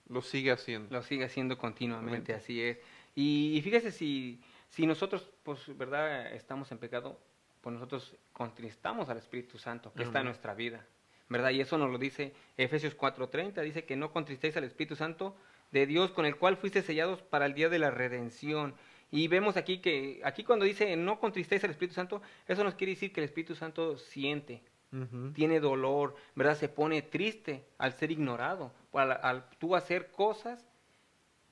Speaker 2: lo sigue haciendo.
Speaker 3: Lo sigue haciendo continuamente, así es. Y fíjese si nosotros, pues, ¿verdad? Estamos en pecado, pues nosotros contristamos al Espíritu Santo, que está en
Speaker 2: Amén.
Speaker 3: nuestra vida, ¿verdad? Y eso nos lo dice Efesios 4:30, dice que no contristéis al Espíritu Santo de Dios, con el cual fuiste sellados para el día de la redención. Y vemos aquí que, aquí cuando dice no contristéis al Espíritu Santo, eso nos quiere decir que el Espíritu Santo siente,
Speaker 2: Ujú.
Speaker 3: tiene dolor, ¿verdad? Se pone triste al ser ignorado, al tú hacer cosas,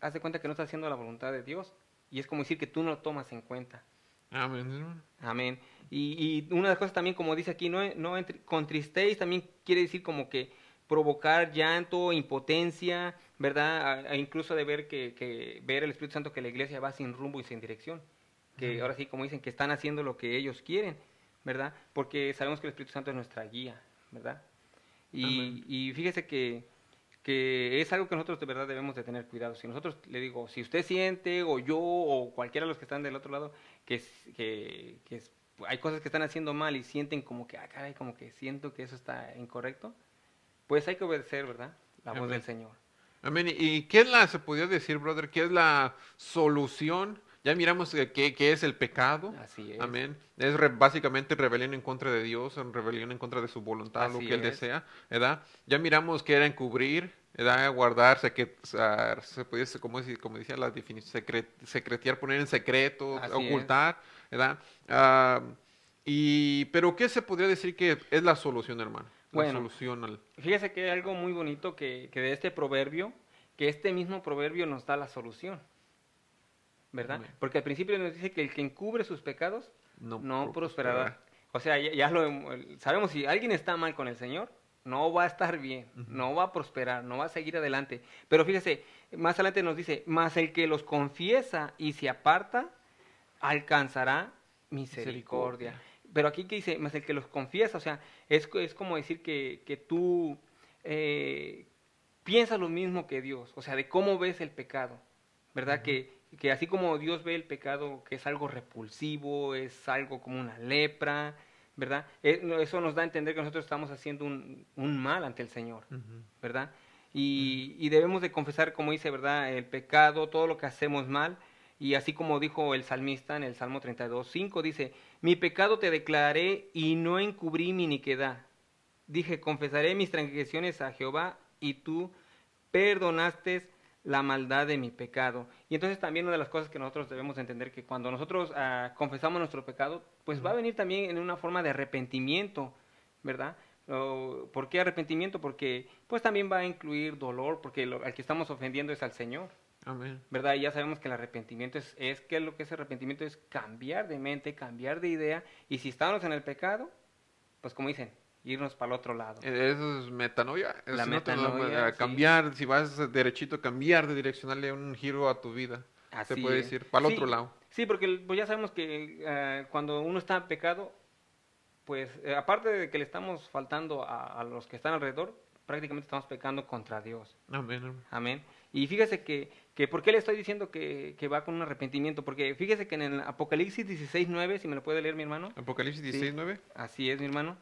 Speaker 3: haz de cuenta que no estás haciendo la voluntad de Dios. Y es como decir que tú no lo tomas en cuenta.
Speaker 2: Amén, hermano.
Speaker 3: Amén. Y una de las cosas también, como dice aquí, no contristéis, también quiere decir como que provocar llanto, impotencia, ¿verdad? Incluso de ver que ver el Espíritu Santo que la iglesia va sin rumbo y sin dirección. Que ahora sí, como dicen, que están haciendo lo que ellos quieren, ¿verdad? Porque sabemos que el Espíritu Santo es nuestra guía, ¿verdad?
Speaker 2: Amén.
Speaker 3: Y fíjese que es algo que nosotros de verdad debemos de tener cuidado. Si nosotros le digo, si usted siente, o yo, o cualquiera de los que están del otro lado, hay cosas que están haciendo mal y sienten como que, caray, como que siento que eso está incorrecto, pues hay que obedecer, ¿verdad? La voz
Speaker 2: Amén.
Speaker 3: del Señor.
Speaker 2: Amén. ¿Y qué es se podría decir, brother, qué es la solución? Ya miramos qué es el pecado.
Speaker 3: Así es.
Speaker 2: Amén. Es básicamente rebelión en contra de Dios, en rebelión en contra de su voluntad, lo
Speaker 3: Así
Speaker 2: que Él
Speaker 3: es.
Speaker 2: desea, ¿verdad? Ya miramos que era encubrir, ¿verdad? Guardarse, se podía, como decía la definición, secretear, poner en secreto,
Speaker 3: Así
Speaker 2: ocultar, ¿verdad? Pero ¿qué se podría decir que es la solución, hermano? La
Speaker 3: Bueno,
Speaker 2: solución al...
Speaker 3: fíjese que hay algo muy bonito que de este proverbio, que este mismo proverbio nos da la solución, ¿verdad?
Speaker 2: Amén.
Speaker 3: Porque al principio nos dice que el que encubre sus pecados
Speaker 2: No
Speaker 3: no prosperará.
Speaker 2: prosperará.
Speaker 3: O sea, sabemos, si alguien está mal con el Señor, no va a estar bien, no va a prosperar, no va a seguir adelante. Pero fíjese, más adelante nos dice, mas el que los confiesa y se aparta, alcanzará misericordia.
Speaker 2: Misericordia.
Speaker 3: Pero aquí que dice, más el que los confiesa, o sea, es como decir que tú piensas lo mismo que Dios, o sea, de cómo ves el pecado, ¿verdad? Que así como Dios ve el pecado, que es algo repulsivo, es algo como una lepra, ¿verdad? Eso nos da a entender que nosotros estamos haciendo un mal ante el Señor,
Speaker 2: Ujú.
Speaker 3: ¿verdad? Y debemos de confesar, como dice, ¿verdad? El pecado, todo lo que hacemos mal, y así como dijo el salmista en el Salmo 32:5, dice, mi pecado te declaré y no encubrí mi iniquidad. Dije, confesaré mis transgresiones a Jehová y tú perdonaste la maldad de mi pecado. Y entonces también una de las cosas que nosotros debemos entender que cuando nosotros confesamos nuestro pecado, pues va a venir también en una forma de arrepentimiento, ¿verdad? ¿Por qué arrepentimiento? Porque pues también va a incluir dolor, porque al que estamos ofendiendo es al Señor.
Speaker 2: Amén.
Speaker 3: ¿verdad? Y ya sabemos que el arrepentimiento es que lo que es arrepentimiento es cambiar de mente, cambiar de idea, y si estamos en el pecado, pues como dicen, irnos para el otro lado.
Speaker 2: Eso es metanoia.
Speaker 3: La
Speaker 2: Si no te
Speaker 3: metanoia, sí.
Speaker 2: cambiar, si vas derechito, cambiar de dirección, darle un giro a tu vida. Se
Speaker 3: Así
Speaker 2: puede
Speaker 3: es.
Speaker 2: decir, para el
Speaker 3: Sí,
Speaker 2: otro lado.
Speaker 3: sí, porque pues ya sabemos que cuando uno está en pecado, pues aparte de que le estamos faltando a los que están alrededor, prácticamente estamos pecando contra Dios.
Speaker 2: Amén.
Speaker 3: Amén. Y fíjese que ¿por qué le estoy diciendo que va con un arrepentimiento? Porque fíjese que en el Apocalipsis 16:9, si me lo puede leer mi hermano.
Speaker 2: Apocalipsis
Speaker 3: Sí,
Speaker 2: 16:9.
Speaker 3: así es, mi hermano.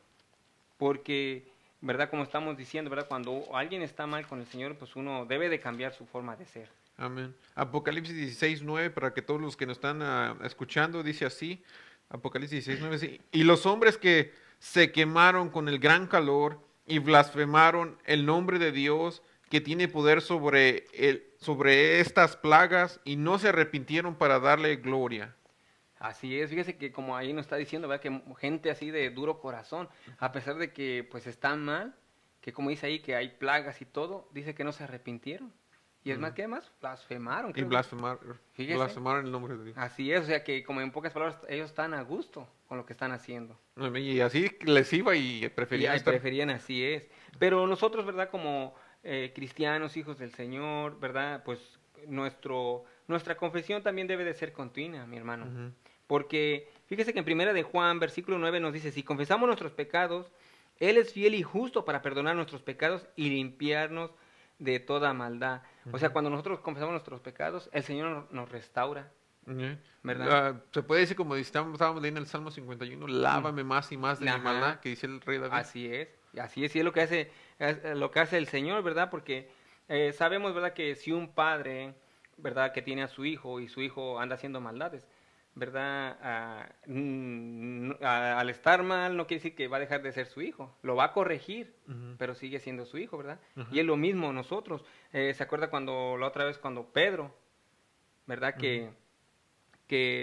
Speaker 3: Porque, ¿verdad? Como estamos diciendo, ¿verdad? Cuando alguien está mal con el Señor, pues uno debe de cambiar su forma de ser.
Speaker 2: Amén. Apocalipsis 16:9, para que todos los que nos están escuchando, dice así. Apocalipsis 16:9, sí. Y los hombres que se quemaron con el gran calor y blasfemaron el nombre de Dios que tiene poder sobre estas plagas y no se arrepintieron para darle gloria.
Speaker 3: Así es, fíjese que como ahí nos está diciendo, ¿verdad? Que gente así de duro corazón, a pesar de que pues están mal, que como dice ahí que hay plagas y todo, dice que no se arrepintieron. Y es más, ¿qué más? Blasfemaron.
Speaker 2: Y
Speaker 3: creo. Fíjese.
Speaker 2: blasfemaron el nombre de Dios.
Speaker 3: Así es, o sea que como en pocas palabras, ellos están a gusto con lo que están haciendo.
Speaker 2: Amén. Y así les iba y
Speaker 3: Y
Speaker 2: preferían
Speaker 3: ahí
Speaker 2: estar.
Speaker 3: preferían, así es. Pero nosotros, ¿verdad? Como cristianos, hijos del Señor, ¿verdad? Pues nuestra confesión también debe de ser continua, mi hermano.
Speaker 2: Ujú.
Speaker 3: Porque fíjese que en primera de Juan, versículo 9 nos dice, si confesamos nuestros pecados, Él es fiel y justo para perdonar nuestros pecados y limpiarnos de toda maldad. O sea, cuando nosotros confesamos nuestros pecados, el Señor nos restaura,
Speaker 2: Ujú.
Speaker 3: ¿verdad?
Speaker 2: Se puede decir como estábamos leyendo el Salmo 51, lávame más y más de mi
Speaker 3: Ajá.
Speaker 2: maldad, que dice el rey David.
Speaker 3: Así es, y es lo que hace el Señor, ¿verdad? Porque sabemos, ¿verdad? Que si un padre, ¿verdad? Que tiene a su hijo y su hijo anda haciendo maldades, ¿verdad? Al estar mal no quiere decir que va a dejar de ser su hijo, lo va a corregir,
Speaker 2: Ujú.
Speaker 3: pero sigue siendo su hijo, ¿verdad?
Speaker 2: Ajá.
Speaker 3: Y es lo mismo nosotros. ¿Se acuerda cuando la otra vez cuando Pedro, ¿verdad? Que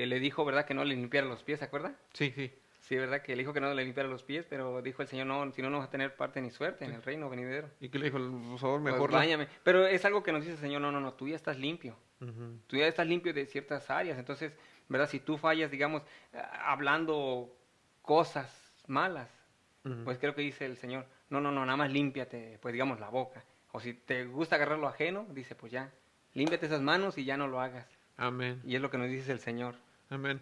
Speaker 3: le dijo, ¿verdad? Que no le limpiara los pies, ¿se acuerda?
Speaker 2: Sí, sí.
Speaker 3: Sí, ¿verdad? Que le dijo que no le limpiara los pies, pero dijo el Señor, no, si no, no vas a tener parte ni suerte en el reino venidero.
Speaker 2: ¿Y qué le dijo? Por favor,
Speaker 3: Pues
Speaker 2: mejor.
Speaker 3: báñame. Pero es algo que nos dice el Señor, no, tú ya estás limpio.
Speaker 2: Ujú.
Speaker 3: Tú ya estás limpio de ciertas áreas. Entonces, ¿verdad? Si tú fallas, digamos, hablando cosas malas,
Speaker 2: Ujú.
Speaker 3: pues creo que dice el Señor, no, nada más límpiate, pues digamos, la boca. O si te gusta agarrar lo ajeno, dice, pues ya, límpiate esas manos y ya no lo hagas.
Speaker 2: Amén.
Speaker 3: Y es lo que nos dice el Señor.
Speaker 2: Amén.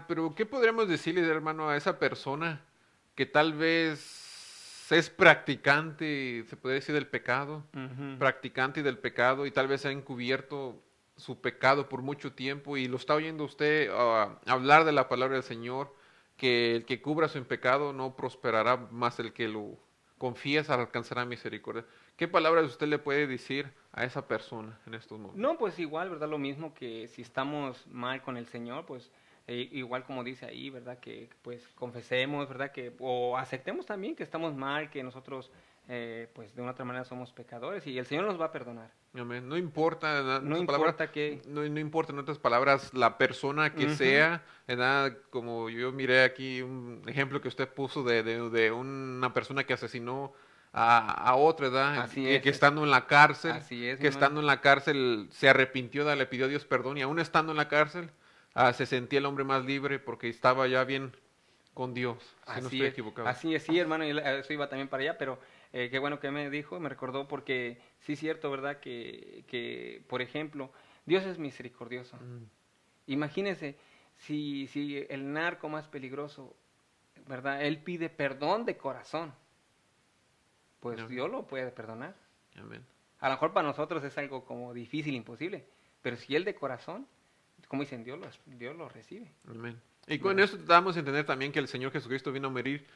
Speaker 2: Pero ¿qué podríamos decirle, hermano, a esa persona que tal vez es practicante, se puede decir, del pecado?
Speaker 3: Ujú.
Speaker 2: Practicante del pecado y tal vez ha encubierto su pecado por mucho tiempo y lo está oyendo usted hablar de la palabra del Señor, que el que cubra su pecado no prosperará, más el que lo confiesa alcanzará misericordia. ¿Qué palabras usted le puede decir a esa persona en estos momentos?
Speaker 3: No, pues igual, ¿verdad? Lo mismo que si estamos mal con el Señor, pues igual como dice ahí, ¿verdad? Que pues confesemos, ¿verdad? O aceptemos también que estamos mal, que nosotros pues de una otra manera somos pecadores y el Señor nos va a perdonar.
Speaker 2: Amén. No importa, en
Speaker 3: No
Speaker 2: otras
Speaker 3: importa
Speaker 2: palabras,
Speaker 3: que...
Speaker 2: no importa en otras palabras la persona que
Speaker 3: Ujú.
Speaker 2: sea, ¿verdad? Como yo miré aquí un ejemplo que usted puso de una persona que asesinó a otra, ¿verdad?
Speaker 3: Así
Speaker 2: que,
Speaker 3: es.
Speaker 2: que estando en la cárcel,
Speaker 3: Así es, mi
Speaker 2: que
Speaker 3: hermano.
Speaker 2: estando en la cárcel se arrepintió, le pidió a Dios perdón y aún estando en la cárcel se sentía el hombre más libre porque estaba ya bien con Dios, si no
Speaker 3: Así
Speaker 2: estoy
Speaker 3: es,
Speaker 2: equivocado.
Speaker 3: así es, sí, hermano, y eso iba también para allá, pero qué bueno que me dijo, me recordó porque sí es cierto, ¿verdad? Que, por ejemplo, Dios es misericordioso.
Speaker 2: Mm.
Speaker 3: Imagínese si el narco más peligroso, ¿verdad? Él pide perdón de corazón, pues
Speaker 2: No.
Speaker 3: Dios lo puede perdonar.
Speaker 2: Amén.
Speaker 3: A lo mejor para nosotros es algo como difícil, imposible, pero si él de corazón, como dicen, Dios lo recibe.
Speaker 2: Amén. Y con eso damos a entender también que el Señor Jesucristo vino a morir,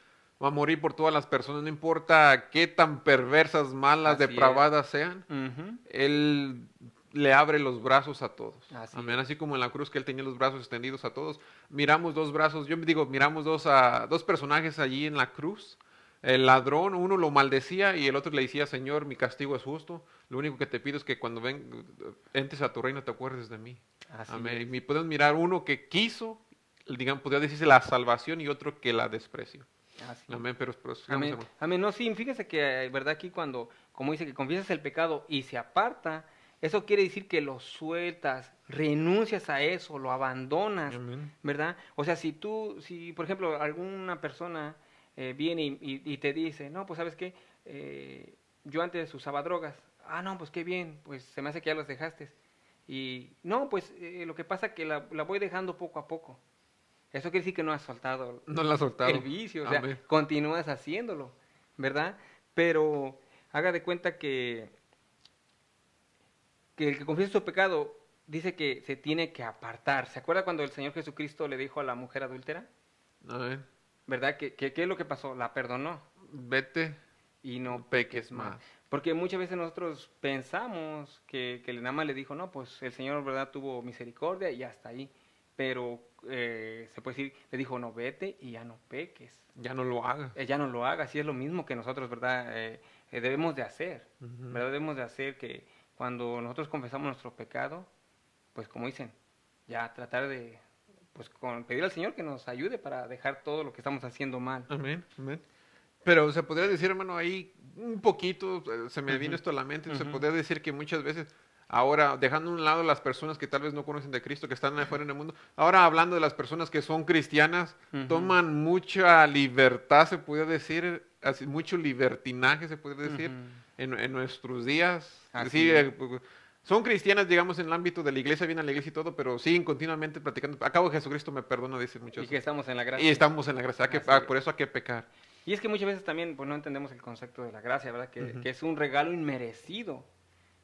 Speaker 2: va a morir por todas las personas, no importa qué tan perversas, malas,
Speaker 3: Así
Speaker 2: depravadas sean,
Speaker 3: Ujú.
Speaker 2: Él le abre los brazos a todos.
Speaker 3: Así
Speaker 2: Amén.
Speaker 3: es.
Speaker 2: Así como en la cruz que Él tenía los brazos extendidos a todos. Miramos dos brazos, yo digo, miramos dos personajes allí en la cruz. El ladrón, uno lo maldecía y el otro le decía, Señor, mi castigo es justo. Lo único que te pido es que cuando entres a tu reino te acuerdes de mí.
Speaker 3: Así
Speaker 2: Amén.
Speaker 3: es.
Speaker 2: Y podemos mirar uno que quiso, digamos, podría decirse la salvación y otro que la despreció.
Speaker 3: Así.
Speaker 2: Amén. Pero sigamos,
Speaker 3: Amén.
Speaker 2: hermano.
Speaker 3: Amén. No, sí, fíjese que, verdad, aquí como dice que confiesas el pecado y se aparta eso quiere decir que lo sueltas, renuncias a eso, lo abandonas,
Speaker 2: Amén.
Speaker 3: ¿verdad? O sea, si por ejemplo, alguna persona viene y te dice, no, pues, ¿sabes qué? Yo antes usaba drogas. Ah, no, pues, qué bien, pues, se me hace que ya las dejaste. Y, no, pues, lo que pasa es que la voy dejando poco a poco. Eso quiere decir que no has soltado
Speaker 2: No la ha soltado.
Speaker 3: el vicio, o sea,
Speaker 2: Amén.
Speaker 3: continúas haciéndolo, ¿verdad? Pero haga de cuenta que el que confiesa su pecado dice que se tiene que apartar. ¿Se acuerda cuando el Señor Jesucristo le dijo a la mujer adúltera?
Speaker 2: Amén.
Speaker 3: ¿Verdad? ¿Qué es lo que pasó? La perdonó
Speaker 2: Vete,
Speaker 3: y
Speaker 2: no
Speaker 3: no
Speaker 2: peques más.
Speaker 3: Porque muchas veces nosotros pensamos que nada más le dijo, no, pues el Señor, ¿verdad? Tuvo misericordia y hasta ahí. Pero se puede decir, le dijo, no, vete y ya no peques.
Speaker 2: Ya no lo hagas.
Speaker 3: Ya no lo hagas. Y es lo mismo que nosotros, ¿verdad? Debemos de hacer.
Speaker 2: Ujú.
Speaker 3: ¿Verdad? Debemos de hacer que cuando nosotros confesamos nuestro pecado, pues como dicen, ya tratar de, pues pedir al Señor que nos ayude para dejar todo lo que estamos haciendo mal.
Speaker 2: Amén. Amén. Pero se podría decir, hermano, ahí un poquito, se me vino
Speaker 3: Ujú.
Speaker 2: esto a la mente, se
Speaker 3: Ujú.
Speaker 2: podría decir que muchas veces, ahora dejando a un lado las personas que tal vez no conocen de Cristo, que están afuera en el mundo, ahora hablando de las personas que son cristianas,
Speaker 3: Ujú.
Speaker 2: toman mucha libertad, se podría decir, así, mucho libertinaje, se podría decir,
Speaker 3: Ujú.
Speaker 2: en nuestros días.
Speaker 3: Así
Speaker 2: Sí,
Speaker 3: es.
Speaker 2: son cristianas, digamos, en el ámbito de la iglesia, vienen a la iglesia y todo, pero siguen continuamente platicando. Acabo Jesucristo me perdona, dicen muchos.
Speaker 3: Y que estamos en la
Speaker 2: Y
Speaker 3: gracia.
Speaker 2: estamos en la gracia,
Speaker 3: Así es.
Speaker 2: por eso hay que pecar.
Speaker 3: Y es que muchas veces también pues no entendemos el concepto de la gracia, ¿verdad?
Speaker 2: Ujú.
Speaker 3: Que es un regalo inmerecido.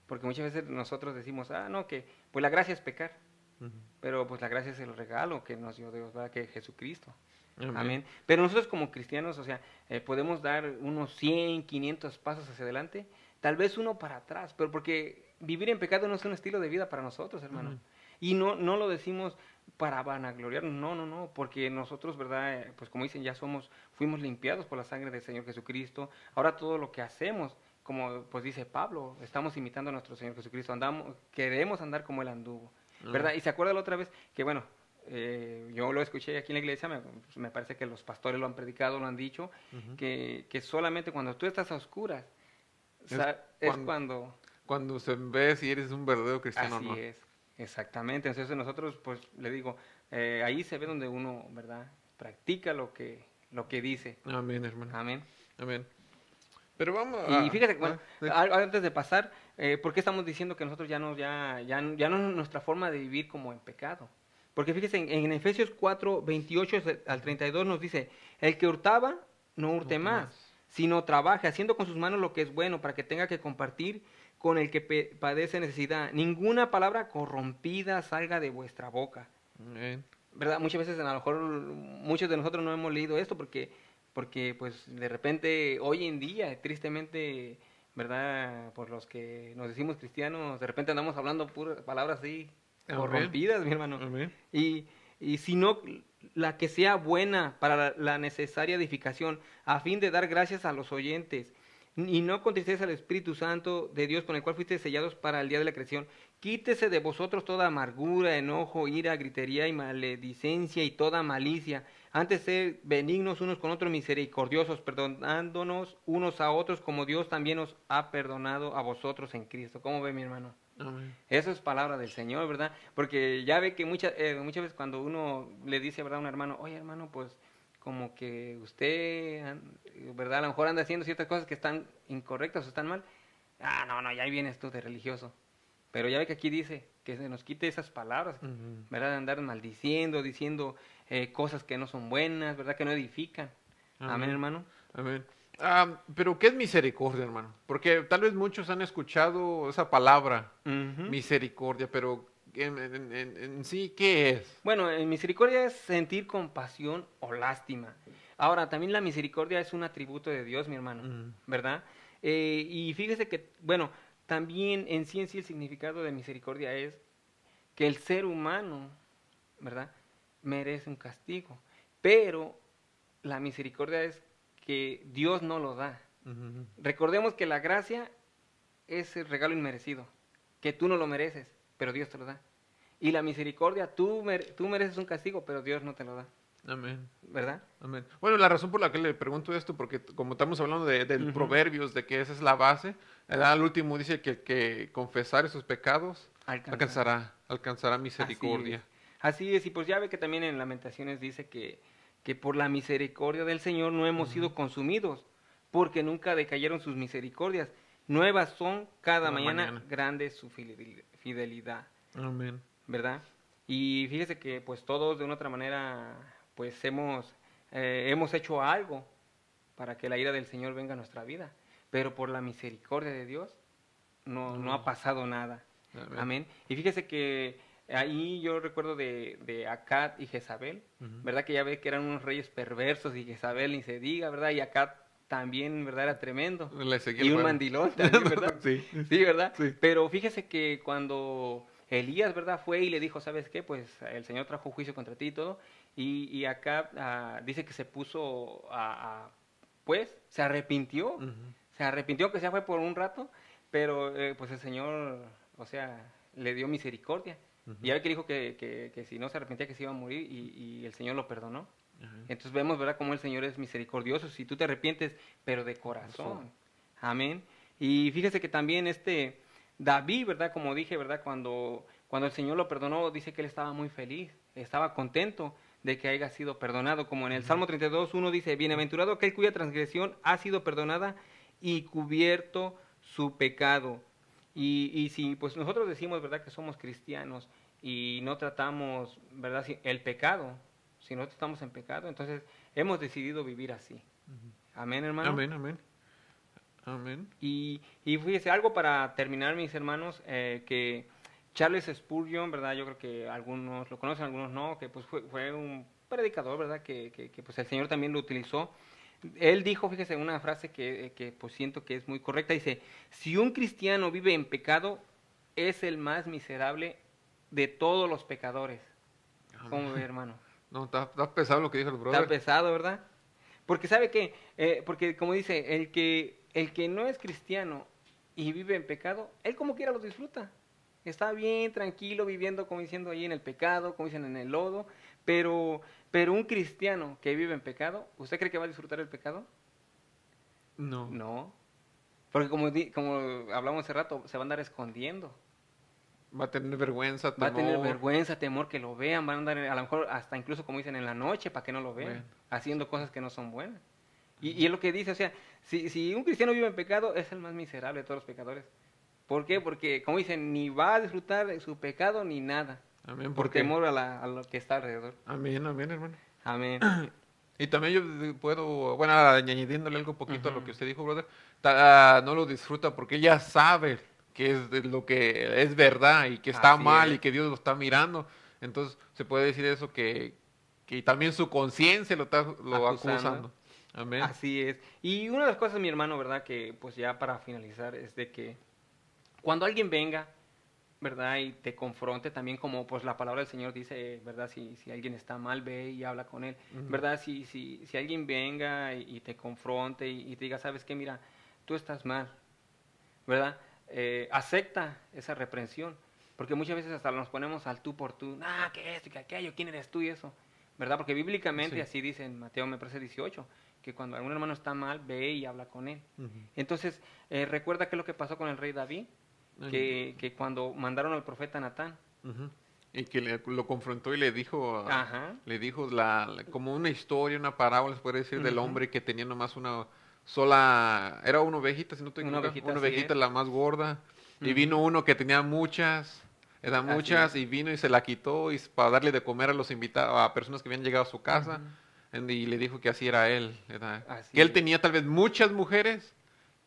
Speaker 3: Porque muchas veces nosotros decimos, ah, no, que pues la gracia es pecar.
Speaker 2: Ujú.
Speaker 3: Pero pues la gracia es el regalo que nos dio Dios, ¿verdad? Que es Jesucristo.
Speaker 2: Amén.
Speaker 3: Amén. Pero nosotros como cristianos, o sea, podemos dar unos 100, 500 pasos hacia adelante, tal vez uno para atrás, pero porque vivir en pecado no es un estilo de vida para nosotros, hermano.
Speaker 2: Ujú.
Speaker 3: Y no lo decimos para vanagloriarnos, no, porque nosotros, ¿verdad? Pues como dicen, fuimos limpiados por la sangre del Señor Jesucristo. Ahora todo lo que hacemos, como pues dice Pablo, estamos imitando a nuestro Señor Jesucristo, queremos andar como Él anduvo, ¿verdad? Y se acuerda la otra vez que, bueno, yo lo escuché aquí en la iglesia, me parece que los pastores lo han predicado, lo han dicho,
Speaker 2: Ujú.
Speaker 3: que solamente cuando tú estás a oscuras,
Speaker 2: Es
Speaker 3: es
Speaker 2: cuando-
Speaker 3: cuando...
Speaker 2: Cuando se ve si eres un verdadero cristiano o
Speaker 3: Así
Speaker 2: no.
Speaker 3: es, exactamente. Entonces nosotros, pues, le digo, ahí se ve donde uno, ¿verdad? Practica lo que dice.
Speaker 2: Amén, hermano.
Speaker 3: Amén.
Speaker 2: Amén. Pero vamos
Speaker 3: Y fíjate, bueno,
Speaker 2: sí.
Speaker 3: antes de pasar, ¿por qué estamos diciendo que nosotros ya no es nuestra forma de vivir como en pecado? Porque fíjese, en Efesios 4, 28 al 32 nos dice, el que hurtaba, no hurte
Speaker 2: Hurte
Speaker 3: más,
Speaker 2: más.
Speaker 3: sino trabaje, haciendo con sus manos lo que es bueno, para que tenga que compartir con el que padece necesidad. Ninguna palabra corrompida salga de vuestra boca.
Speaker 2: Amén.
Speaker 3: ¿Verdad? Muchas veces, a lo mejor, muchos de nosotros no hemos leído esto porque pues, de repente, hoy en día, tristemente, ¿verdad? Por los que nos decimos cristianos, de repente andamos hablando puras palabras así,
Speaker 2: Amén.
Speaker 3: corrompidas, mi hermano.
Speaker 2: Amén.
Speaker 3: Y si no, la que sea buena para la necesaria edificación, a fin de dar gracias a los oyentes, y no contristéis al Espíritu Santo de Dios, con el cual fuiste sellados para el día de la creación. Quítese de vosotros toda amargura, enojo, ira, gritería y maledicencia y toda malicia. Antes ser benignos unos con otros, misericordiosos, perdonándonos unos a otros, como Dios también os ha perdonado a vosotros en Cristo. ¿Cómo ve, mi hermano?
Speaker 2: Amén.
Speaker 3: Eso es palabra del Señor, ¿verdad? Porque ya ve que muchas veces cuando uno le dice, ¿verdad?, a un hermano, oye, hermano, pues como que usted, ¿verdad?, a lo mejor anda haciendo ciertas cosas que están incorrectas o están mal. Ah, no, ya ahí vienes tú de religioso. Pero ya ve que aquí dice que se nos quite esas palabras,
Speaker 2: Ujú.
Speaker 3: ¿verdad?, de andar maldiciendo, diciendo cosas que no son buenas, ¿verdad?, que no edifican. Amén, hermano.
Speaker 2: Amén. Pero ¿qué es misericordia, hermano? Porque tal vez muchos han escuchado esa palabra,
Speaker 3: Ujú.
Speaker 2: misericordia, pero en sí, ¿qué es?
Speaker 3: Bueno, misericordia es sentir compasión o lástima. Ahora, también la misericordia es un atributo de Dios, mi hermano,
Speaker 2: Mm.
Speaker 3: ¿verdad? Y fíjese que, bueno, también en sí el significado de misericordia es que el ser humano, ¿verdad?, merece un castigo. Pero la misericordia es que Dios no lo da.
Speaker 2: Ujú.
Speaker 3: Recordemos que la gracia es el regalo inmerecido, que tú no lo mereces, pero Dios te lo da. Y la misericordia, tú mereces un castigo, pero Dios no te lo da.
Speaker 2: Amén.
Speaker 3: ¿verdad?
Speaker 2: Amén. Bueno, la razón por la que le pregunto esto, porque como estamos hablando del
Speaker 3: Ujú.
Speaker 2: Proverbios, de que esa es la base, al último dice que el que confesare sus pecados
Speaker 3: Alcanzará.
Speaker 2: alcanzará
Speaker 3: Así es.
Speaker 2: misericordia.
Speaker 3: Así es. Y pues ya ve que también en Lamentaciones dice que por la misericordia del Señor no hemos
Speaker 2: Ujú.
Speaker 3: sido consumidos, porque nunca decayeron sus misericordias. Nuevas son cada
Speaker 2: Cada
Speaker 3: mañana,
Speaker 2: mañana.
Speaker 3: grande es su fidelidad,
Speaker 2: Amén.
Speaker 3: ¿verdad? Y fíjese que pues todos de una otra manera pues hemos hecho algo para que la ira del Señor venga a nuestra vida, pero por la misericordia de Dios no ha
Speaker 2: No.
Speaker 3: pasado nada.
Speaker 2: Amén.
Speaker 3: Amén. Y fíjese que ahí yo recuerdo de Acad y Jezabel,
Speaker 2: Ujú.
Speaker 3: ¿verdad? Que ya ve que eran unos reyes perversos y Jezabel ni se diga, ¿verdad? Y Acad también, ¿verdad? Era tremendo.
Speaker 2: Le seguí
Speaker 3: Y
Speaker 2: el
Speaker 3: un
Speaker 2: juego.
Speaker 3: mandilón también, ¿verdad?
Speaker 2: Sí.
Speaker 3: Sí, ¿verdad?
Speaker 2: Sí.
Speaker 3: Pero fíjese que cuando Elías, ¿verdad? Fue y le dijo, ¿sabes qué? Pues el Señor trajo juicio contra ti y todo. Y acá dice que se puso pues, se arrepintió.
Speaker 2: Ujú.
Speaker 3: Se arrepintió, que se fue por un rato, pero pues el Señor, o sea, le dio misericordia.
Speaker 2: Ujú.
Speaker 3: Y ya ve que dijo que si no se arrepentía que se iba a morir y el Señor lo perdonó.
Speaker 2: Ajá.
Speaker 3: Entonces vemos, ¿verdad?, cómo el Señor es misericordioso si tú te arrepientes, pero de corazón. Amén. Y fíjese que también David, ¿verdad?, como dije, ¿verdad?, cuando el Señor lo perdonó, dice que él estaba muy feliz, estaba contento de que haya sido perdonado. Como en el Salmo 32, uno dice, bienaventurado aquel cuya transgresión ha sido perdonada y cubierto su pecado. Y si pues nosotros decimos, ¿verdad?, que somos cristianos y no tratamos, ¿verdad?, el pecado, si nosotros estamos en pecado, entonces hemos decidido vivir así. Amén, hermano.
Speaker 2: Amén, amén. Amén.
Speaker 3: Y fíjese, algo para terminar, mis hermanos, que Charles Spurgeon, ¿verdad? Yo creo que algunos lo conocen, algunos no, que pues fue un predicador, ¿verdad? Que pues el Señor también lo utilizó. Él dijo, fíjese, una frase que pues siento que es muy correcta, dice, si un cristiano vive en pecado, es el más miserable de todos los pecadores. ¿Cómo ve, hermano?
Speaker 2: No, está pesado lo que dijo el
Speaker 3: Está
Speaker 2: brother.
Speaker 3: pesado, ¿verdad? Porque sabe que, porque como dice, el que no es cristiano y vive en pecado, él como quiera lo disfruta. Está bien, tranquilo, viviendo, como diciendo, ahí en el pecado, como dicen, en el lodo. Pero un cristiano que vive en pecado, ¿usted cree que va a disfrutar el pecado?
Speaker 2: No.
Speaker 3: No. Porque como hablamos hace rato, se va a andar escondiendo.
Speaker 2: Va a tener vergüenza,
Speaker 3: Va a tener
Speaker 2: temor.
Speaker 3: vergüenza, temor que lo vean, van a andar a lo mejor hasta incluso como dicen en la noche para que no lo vean,
Speaker 2: Bueno.
Speaker 3: haciendo cosas que no son buenas. Y es lo que dice, o sea, si un cristiano vive en pecado, es el más miserable de todos los pecadores. ¿Por qué? Porque, como dicen, ni va a disfrutar de su pecado ni nada,
Speaker 2: Amén,
Speaker 3: por
Speaker 2: porque.
Speaker 3: temor a lo que está alrededor.
Speaker 2: Amén, amén, hermano.
Speaker 3: Amén.
Speaker 2: Y también yo puedo, bueno, añadiéndole algo poquito a lo que
Speaker 3: Ujú.
Speaker 2: usted dijo, brother, no lo disfruta porque ella sabe que es de lo que es verdad y que está
Speaker 3: Así
Speaker 2: mal y
Speaker 3: es,
Speaker 2: que Dios lo está mirando. Entonces se puede decir eso que también su conciencia lo
Speaker 3: acusando.
Speaker 2: acusando. Amén.
Speaker 3: Así es. Y una de las cosas, mi hermano, ¿verdad? Que pues ya para finalizar es de que cuando alguien venga, ¿verdad? Y te confronte también como pues la palabra del Señor dice, ¿verdad? Si alguien está mal, ve y habla con él,
Speaker 2: Ujú.
Speaker 3: ¿verdad? Si alguien venga y te confronte y te diga, ¿sabes qué? Mira, tú estás mal, ¿verdad? Acepta esa reprensión, porque muchas veces hasta nos ponemos al tú por tú, que esto y que aquello, ¿quién eres tú y eso? ¿Verdad? Porque bíblicamente
Speaker 2: Sí.
Speaker 3: así dice en Mateo, me parece 18, que cuando algún hermano está mal, ve y habla con él.
Speaker 2: Ujú.
Speaker 3: Entonces, recuerda qué es lo que pasó con el rey David, que cuando mandaron al profeta Natán,
Speaker 2: Ujú. Y que lo confrontó y le dijo,
Speaker 3: ajá,
Speaker 2: como una historia, una parábola, se puede decir, del
Speaker 3: ujú,
Speaker 2: hombre que tenía nomás una sola, era una ovejita, si no te
Speaker 3: una
Speaker 2: equivocas,
Speaker 3: ovejita
Speaker 2: una
Speaker 3: así
Speaker 2: ovejita
Speaker 3: es,
Speaker 2: la más gorda, y vino
Speaker 3: ujú,
Speaker 2: uno que tenía muchas, eran
Speaker 3: así es,
Speaker 2: muchas, y vino y se la quitó y para darle de comer a los invitados, a personas que habían llegado a su casa,
Speaker 3: ujú,
Speaker 2: y le dijo que así era él, ¿verdad? Que
Speaker 3: así
Speaker 2: él
Speaker 3: es.
Speaker 2: tenía tal vez muchas mujeres,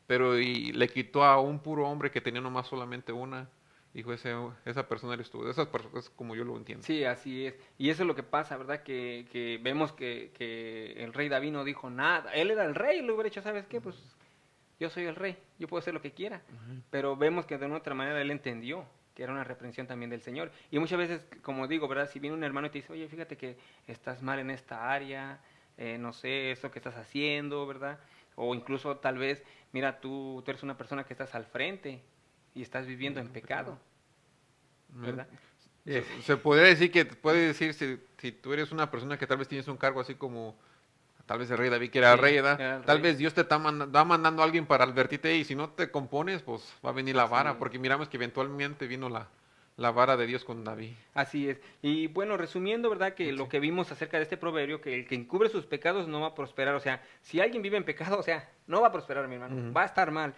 Speaker 2: pero y le quitó a un puro hombre que tenía nomás solamente una. Dijo, esa persona eres tú. Es como yo lo entiendo.
Speaker 3: Sí, así es. Y eso es lo que pasa, ¿verdad? Que vemos que el rey David no dijo nada. Él era el rey, le hubiera dicho, ¿sabes qué? Pues yo soy el rey, yo puedo hacer lo que quiera. Pero vemos que de una otra manera él entendió que era una reprensión también del Señor. Y muchas veces, como digo, ¿verdad? Si viene un hermano y te dice, oye, fíjate que estás mal en esta área, no sé, eso que estás haciendo, ¿verdad? O incluso tal vez, mira, tú eres una persona que estás al frente y estás viviendo en
Speaker 2: Viviendo en pecado.
Speaker 3: pecado,
Speaker 2: Amén.
Speaker 3: ¿verdad?
Speaker 2: Se podría decir que, puede decir, si tú eres una persona que tal vez tienes un cargo así como, tal vez el rey David, que era
Speaker 3: Sí,
Speaker 2: rey, ¿verdad?
Speaker 3: era el
Speaker 2: Tal
Speaker 3: rey.
Speaker 2: vez Dios te va mandando a alguien para advertirte y si no te compones, pues va a venir la
Speaker 3: Así
Speaker 2: vara,
Speaker 3: es.
Speaker 2: porque miramos que eventualmente vino la vara de Dios con David.
Speaker 3: Así es. Y bueno, resumiendo, ¿verdad? Que lo
Speaker 2: Sí.
Speaker 3: que vimos acerca de este proverbio, que el que encubre sus pecados no va a prosperar. O sea, si alguien vive en pecado, o sea, no va a prosperar, mi hermano.
Speaker 2: Ujú.
Speaker 3: Va a estar mal.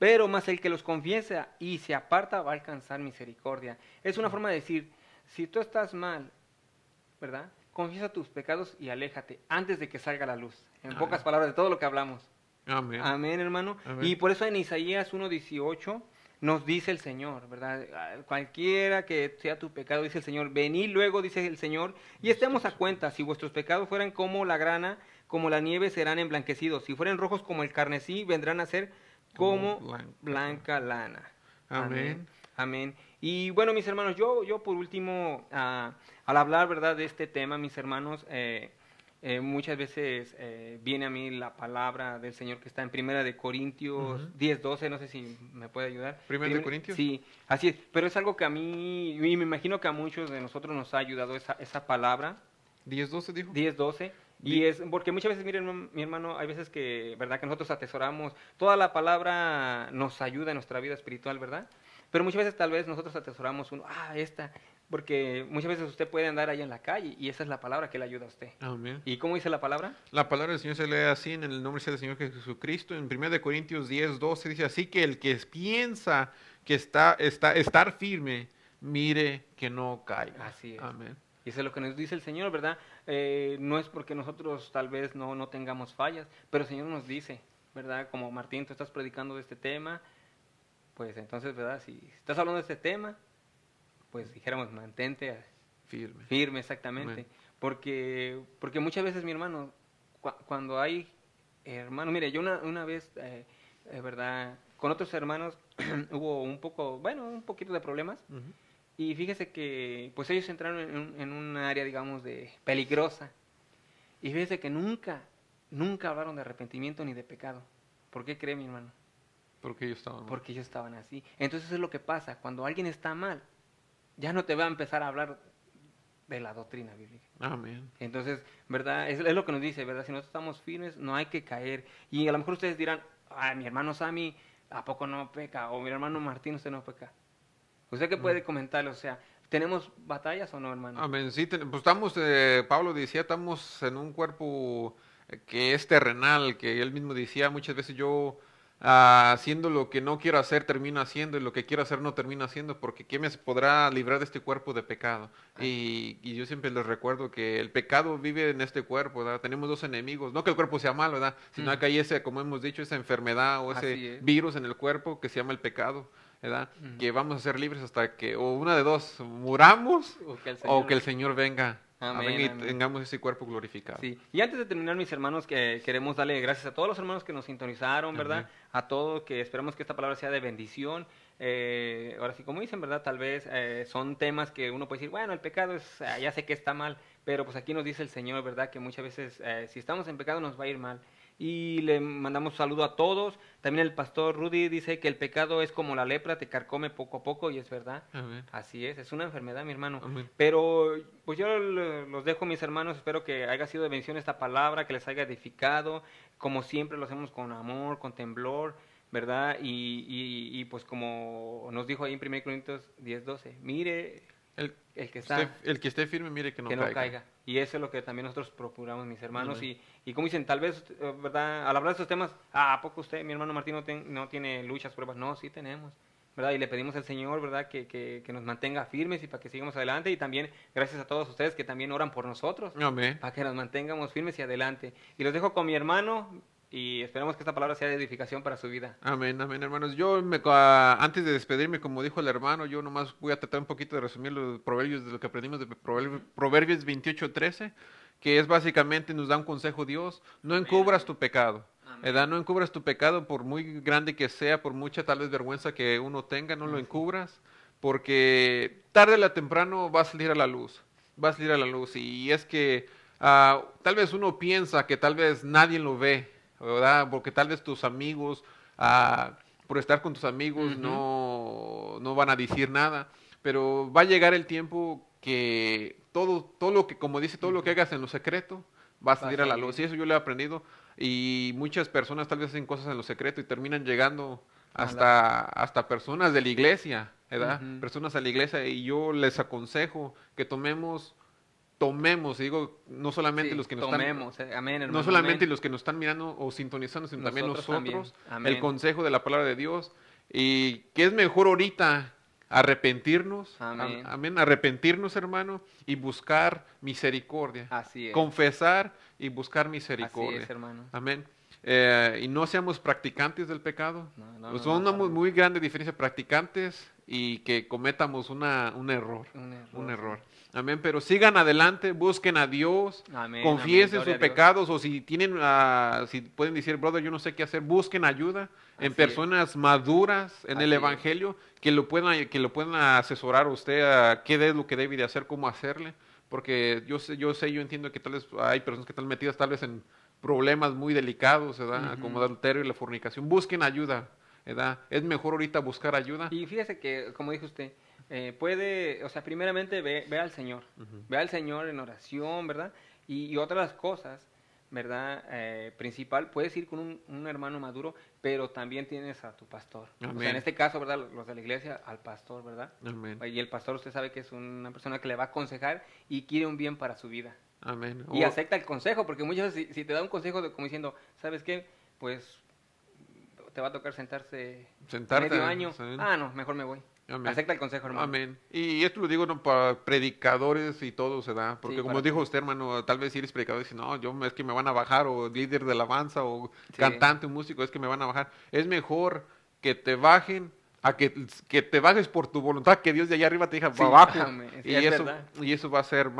Speaker 3: Pero más el que los confiesa y se aparta va a alcanzar misericordia. Es una forma de decir, si tú estás mal, ¿verdad? Confiesa tus pecados y aléjate antes de que salga la luz. En
Speaker 2: Amén.
Speaker 3: pocas palabras, de todo lo que hablamos.
Speaker 2: Amén.
Speaker 3: Amén, hermano.
Speaker 2: Amén.
Speaker 3: Y por eso en Isaías 1:18 nos dice el Señor, ¿verdad? Cualquiera que sea tu pecado, dice el Señor, venid luego, dice el Señor, y estemos a cuenta, si vuestros pecados fueran como la grana, como la nieve, serán emblanquecidos. Si fueren rojos como el carmesí, vendrán a ser como blanca lana.
Speaker 2: Amén.
Speaker 3: Amén. Y bueno, mis hermanos, yo por último, al hablar, ¿verdad?, de este tema, mis hermanos, muchas veces viene a mí la palabra del Señor que está en Primera de Corintios
Speaker 2: Ujú.
Speaker 3: 10:12, no sé si me puede ayudar.
Speaker 2: ¿Primera de Corintios?
Speaker 3: Sí, así es, pero es algo que a mí, y me imagino que a muchos de nosotros nos ha ayudado esa palabra,
Speaker 2: 10:12 dijo.
Speaker 3: 10:12. Y
Speaker 2: Di-
Speaker 3: es porque muchas veces, miren, mi hermano, hay veces que, ¿verdad?, que nosotros atesoramos, toda la palabra nos ayuda en nuestra vida espiritual, ¿verdad? Pero muchas veces tal vez nosotros atesoramos esta, porque muchas veces usted puede andar ahí en la calle y esa es la palabra que le ayuda a usted.
Speaker 2: Amén.
Speaker 3: ¿Y cómo dice la palabra?
Speaker 2: La palabra del Señor se lee así en el nombre del Señor Jesucristo. En 1 de Corintios 10:12 dice así que el que piensa que estar firme, mire que no caiga.
Speaker 3: Así es.
Speaker 2: Amén.
Speaker 3: Y eso es lo que nos dice el Señor, ¿verdad? No es porque nosotros tal vez no tengamos fallas, pero el Señor nos dice, ¿verdad? Como Martín, tú estás predicando de este tema, pues entonces, ¿verdad? Si estás hablando de este tema, pues dijéramos, mantente
Speaker 2: Firme.
Speaker 3: firme, exactamente.
Speaker 2: Amén.
Speaker 3: Porque muchas veces, mi hermano, cuando hay hermanos, mire, yo una vez, ¿verdad? Con otros hermanos hubo un poquito de problemas.
Speaker 2: Ujú.
Speaker 3: Y fíjese que, pues ellos entraron en un área, digamos, de peligrosa. Y fíjese que nunca hablaron de arrepentimiento ni de pecado. ¿Por qué cree, mi hermano?
Speaker 2: Porque ellos estaban mal.
Speaker 3: Porque ellos estaban así. Entonces es lo que pasa. Cuando alguien está mal, ya no te va a empezar a hablar de la doctrina bíblica.
Speaker 2: Amén.
Speaker 3: Entonces, ¿verdad? Es lo que nos dice, ¿verdad? Si nosotros estamos firmes, no hay que caer. Y a lo mejor ustedes dirán, mi hermano Sammy, ¿a poco no peca? O mi hermano Martín, ¿usted no peca? ¿Usted qué puede comentarle? O sea, ¿tenemos batallas o no, hermano?
Speaker 2: Amén. Sí, pues estamos, Pablo decía, estamos en un cuerpo que es terrenal, que él mismo decía, muchas veces yo haciendo lo que no quiero hacer termino haciendo y lo que quiero hacer no termino haciendo porque ¿quién me podrá librar de este cuerpo de pecado? Y yo siempre les recuerdo que el pecado vive en este cuerpo, ¿verdad? Tenemos dos enemigos, no que el cuerpo sea malo, ¿verdad? Sino que hay ese, como hemos dicho, esa enfermedad o
Speaker 3: Así
Speaker 2: ese
Speaker 3: es.
Speaker 2: virus en el cuerpo que se llama el pecado, ¿verdad? Que vamos a ser libres hasta que, o una de dos, muramos o que el Señor venga,
Speaker 3: Amén,
Speaker 2: venga y
Speaker 3: amén.
Speaker 2: tengamos ese cuerpo glorificado.
Speaker 3: Sí, y antes de terminar, mis hermanos, que queremos darle gracias a todos los hermanos que nos sintonizaron, ¿verdad?
Speaker 2: Amén.
Speaker 3: A todos, que esperamos que esta palabra sea de bendición. Ahora sí, como dicen, ¿verdad? Tal vez son temas que uno puede decir, bueno, el pecado es, ya sé que está mal, pero pues aquí nos dice el Señor, ¿verdad? Que muchas veces si estamos en pecado nos va a ir mal. Y le mandamos saludo a todos. También el pastor Rudy dice que el pecado es como la lepra, te carcome poco a poco, y es verdad.
Speaker 2: Amén.
Speaker 3: Así es una enfermedad, mi hermano.
Speaker 2: Amén.
Speaker 3: Pero pues yo los dejo, mis hermanos, espero que haya sido de bendición esta palabra, que les haya edificado, como siempre lo hacemos con amor, con temblor, ¿verdad? Y pues como nos dijo ahí en 1 Corintios 10:12, mire el que está,
Speaker 2: El que esté firme, mire que no caiga.
Speaker 3: Y eso es lo que también nosotros procuramos, mis hermanos. Y como dicen, tal vez, ¿verdad? Al hablar de estos temas, ¿a poco usted, mi hermano Martín, no tiene luchas, pruebas? No, sí tenemos, ¿verdad? Y le pedimos al Señor, ¿verdad? Que nos mantenga firmes y para que sigamos adelante. Y también gracias a todos ustedes que también oran por nosotros,
Speaker 2: Amén.
Speaker 3: para que nos mantengamos firmes y adelante. Y los dejo con mi hermano y esperamos que esta palabra sea de edificación para su vida.
Speaker 2: Amén, amén, hermanos. Yo, antes de despedirme, como dijo el hermano, yo nomás voy a tratar un poquito de resumir los proverbios de lo que aprendimos de Proverbios 28:13, que es básicamente nos da un consejo Dios, no encubras tu pecado. ¿Verdad? No encubras tu pecado por muy grande que sea, por mucha tal vez vergüenza que uno tenga, no lo encubras, porque tarde o temprano va a salir a la luz, va a salir a la luz. Y es que tal vez uno piensa que tal vez nadie lo ve, ¿verdad? Porque tal vez tus amigos, por estar con tus amigos, no van a decir nada. pero va a llegar el tiempo que todo lo que, como dice, todo lo que hagas en lo secreto va a salir a la luz. Y eso yo lo he aprendido. Y muchas personas tal vez hacen cosas en lo secreto y terminan llegando hasta personas de la iglesia, ¿verdad?
Speaker 3: Ujú.
Speaker 2: Personas a la iglesia, y yo les aconsejo que tomemos, y digo, no solamente
Speaker 3: Sí,
Speaker 2: los que nos
Speaker 3: tomemos, amén,
Speaker 2: no
Speaker 3: hermano,
Speaker 2: solamente
Speaker 3: amén.
Speaker 2: los que nos están mirando o sintonizando, sino también
Speaker 3: Nosotros también,
Speaker 2: nosotros, el
Speaker 3: amén,
Speaker 2: consejo de la palabra de Dios, y que es mejor ahorita arrepentirnos,
Speaker 3: amén.
Speaker 2: amén, arrepentirnos, hermano, y buscar misericordia,
Speaker 3: Así es,
Speaker 2: confesar y buscar
Speaker 3: así
Speaker 2: misericordia,
Speaker 3: es, hermano.
Speaker 2: amén. Y no seamos practicantes del pecado.
Speaker 3: No,
Speaker 2: Son una
Speaker 3: para nada.
Speaker 2: muy grande diferencia, practicantes y que cometamos un error. Un
Speaker 3: Sí.
Speaker 2: error. Amén. Pero sigan adelante, busquen a Dios,
Speaker 3: Amén,
Speaker 2: confiesen
Speaker 3: gloria
Speaker 2: sus
Speaker 3: a Dios.
Speaker 2: pecados, o si tienen, si pueden decir, brother, yo no sé qué hacer, busquen ayuda en
Speaker 3: Así
Speaker 2: personas maduras en el
Speaker 3: Así es.
Speaker 2: Evangelio que lo puedan asesorar a usted a qué es lo que debe de hacer, cómo hacerle, porque yo entiendo que tal vez hay personas que están metidas tal vez en problemas muy delicados, ¿verdad?
Speaker 3: Ujú.
Speaker 2: Como el adulterio y la fornicación. Busquen ayuda, ¿verdad? Es mejor ahorita buscar ayuda.
Speaker 3: Y fíjese que, como dijo usted, puede, o sea, primeramente ve al Señor, ve al Señor en oración, ¿verdad? Y otras cosas, ¿verdad? Principal, puedes ir con un hermano maduro, pero también tienes a tu pastor. O sea,
Speaker 2: Amén.
Speaker 3: en este caso, ¿verdad? Los de la iglesia, al pastor, ¿verdad?
Speaker 2: Amén.
Speaker 3: Y el pastor, usted sabe que es una persona que le va a aconsejar y quiere un bien para su vida.
Speaker 2: Amén.
Speaker 3: Y acepta el consejo, porque muchas veces si te da un consejo como diciendo, ¿sabes qué? Pues te va a tocar
Speaker 2: Sentarte,
Speaker 3: medio año.
Speaker 2: sí.
Speaker 3: No, mejor me voy.
Speaker 2: Amén.
Speaker 3: Acepta el consejo, hermano.
Speaker 2: Amén. Y esto lo digo no para predicadores y todo se da, porque
Speaker 3: Sí,
Speaker 2: como
Speaker 3: para
Speaker 2: dijo
Speaker 3: ti.
Speaker 2: usted, hermano, tal vez si eres predicador y dice, no, es que me van a bajar, o líder de alabanza, o
Speaker 3: Sí.
Speaker 2: cantante, o músico, es que me van a bajar. Es mejor que te bajen a que te bajes por tu voluntad, que Dios de allá arriba te diga,
Speaker 3: Sí,
Speaker 2: abajo.
Speaker 3: amén. Sí,
Speaker 2: Y
Speaker 3: es
Speaker 2: eso,
Speaker 3: verdad.
Speaker 2: y eso va a ser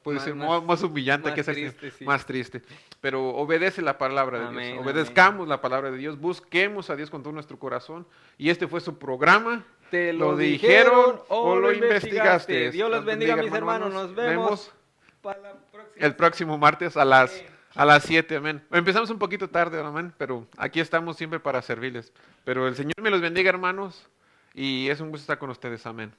Speaker 2: puede
Speaker 3: Más-
Speaker 2: ser
Speaker 3: más-
Speaker 2: más humillante
Speaker 3: más
Speaker 2: que ser
Speaker 3: triste, sí.
Speaker 2: más triste. Pero obedece la palabra de
Speaker 3: Amén,
Speaker 2: Dios, obedezcamos la palabra de Dios, busquemos a Dios con todo nuestro corazón. Y este fue su programa.
Speaker 3: ¿Te
Speaker 2: ¿Lo dijeron o lo investigaste?
Speaker 3: Dios los bendiga, mis
Speaker 2: hermanos.
Speaker 3: hermanos. Nos vemos para la próxima.
Speaker 2: El próximo martes a las 7, amén. Empezamos un poquito tarde, amén, pero aquí estamos siempre para servirles. Pero el Señor me los bendiga, hermanos, y es un gusto estar con ustedes, amén.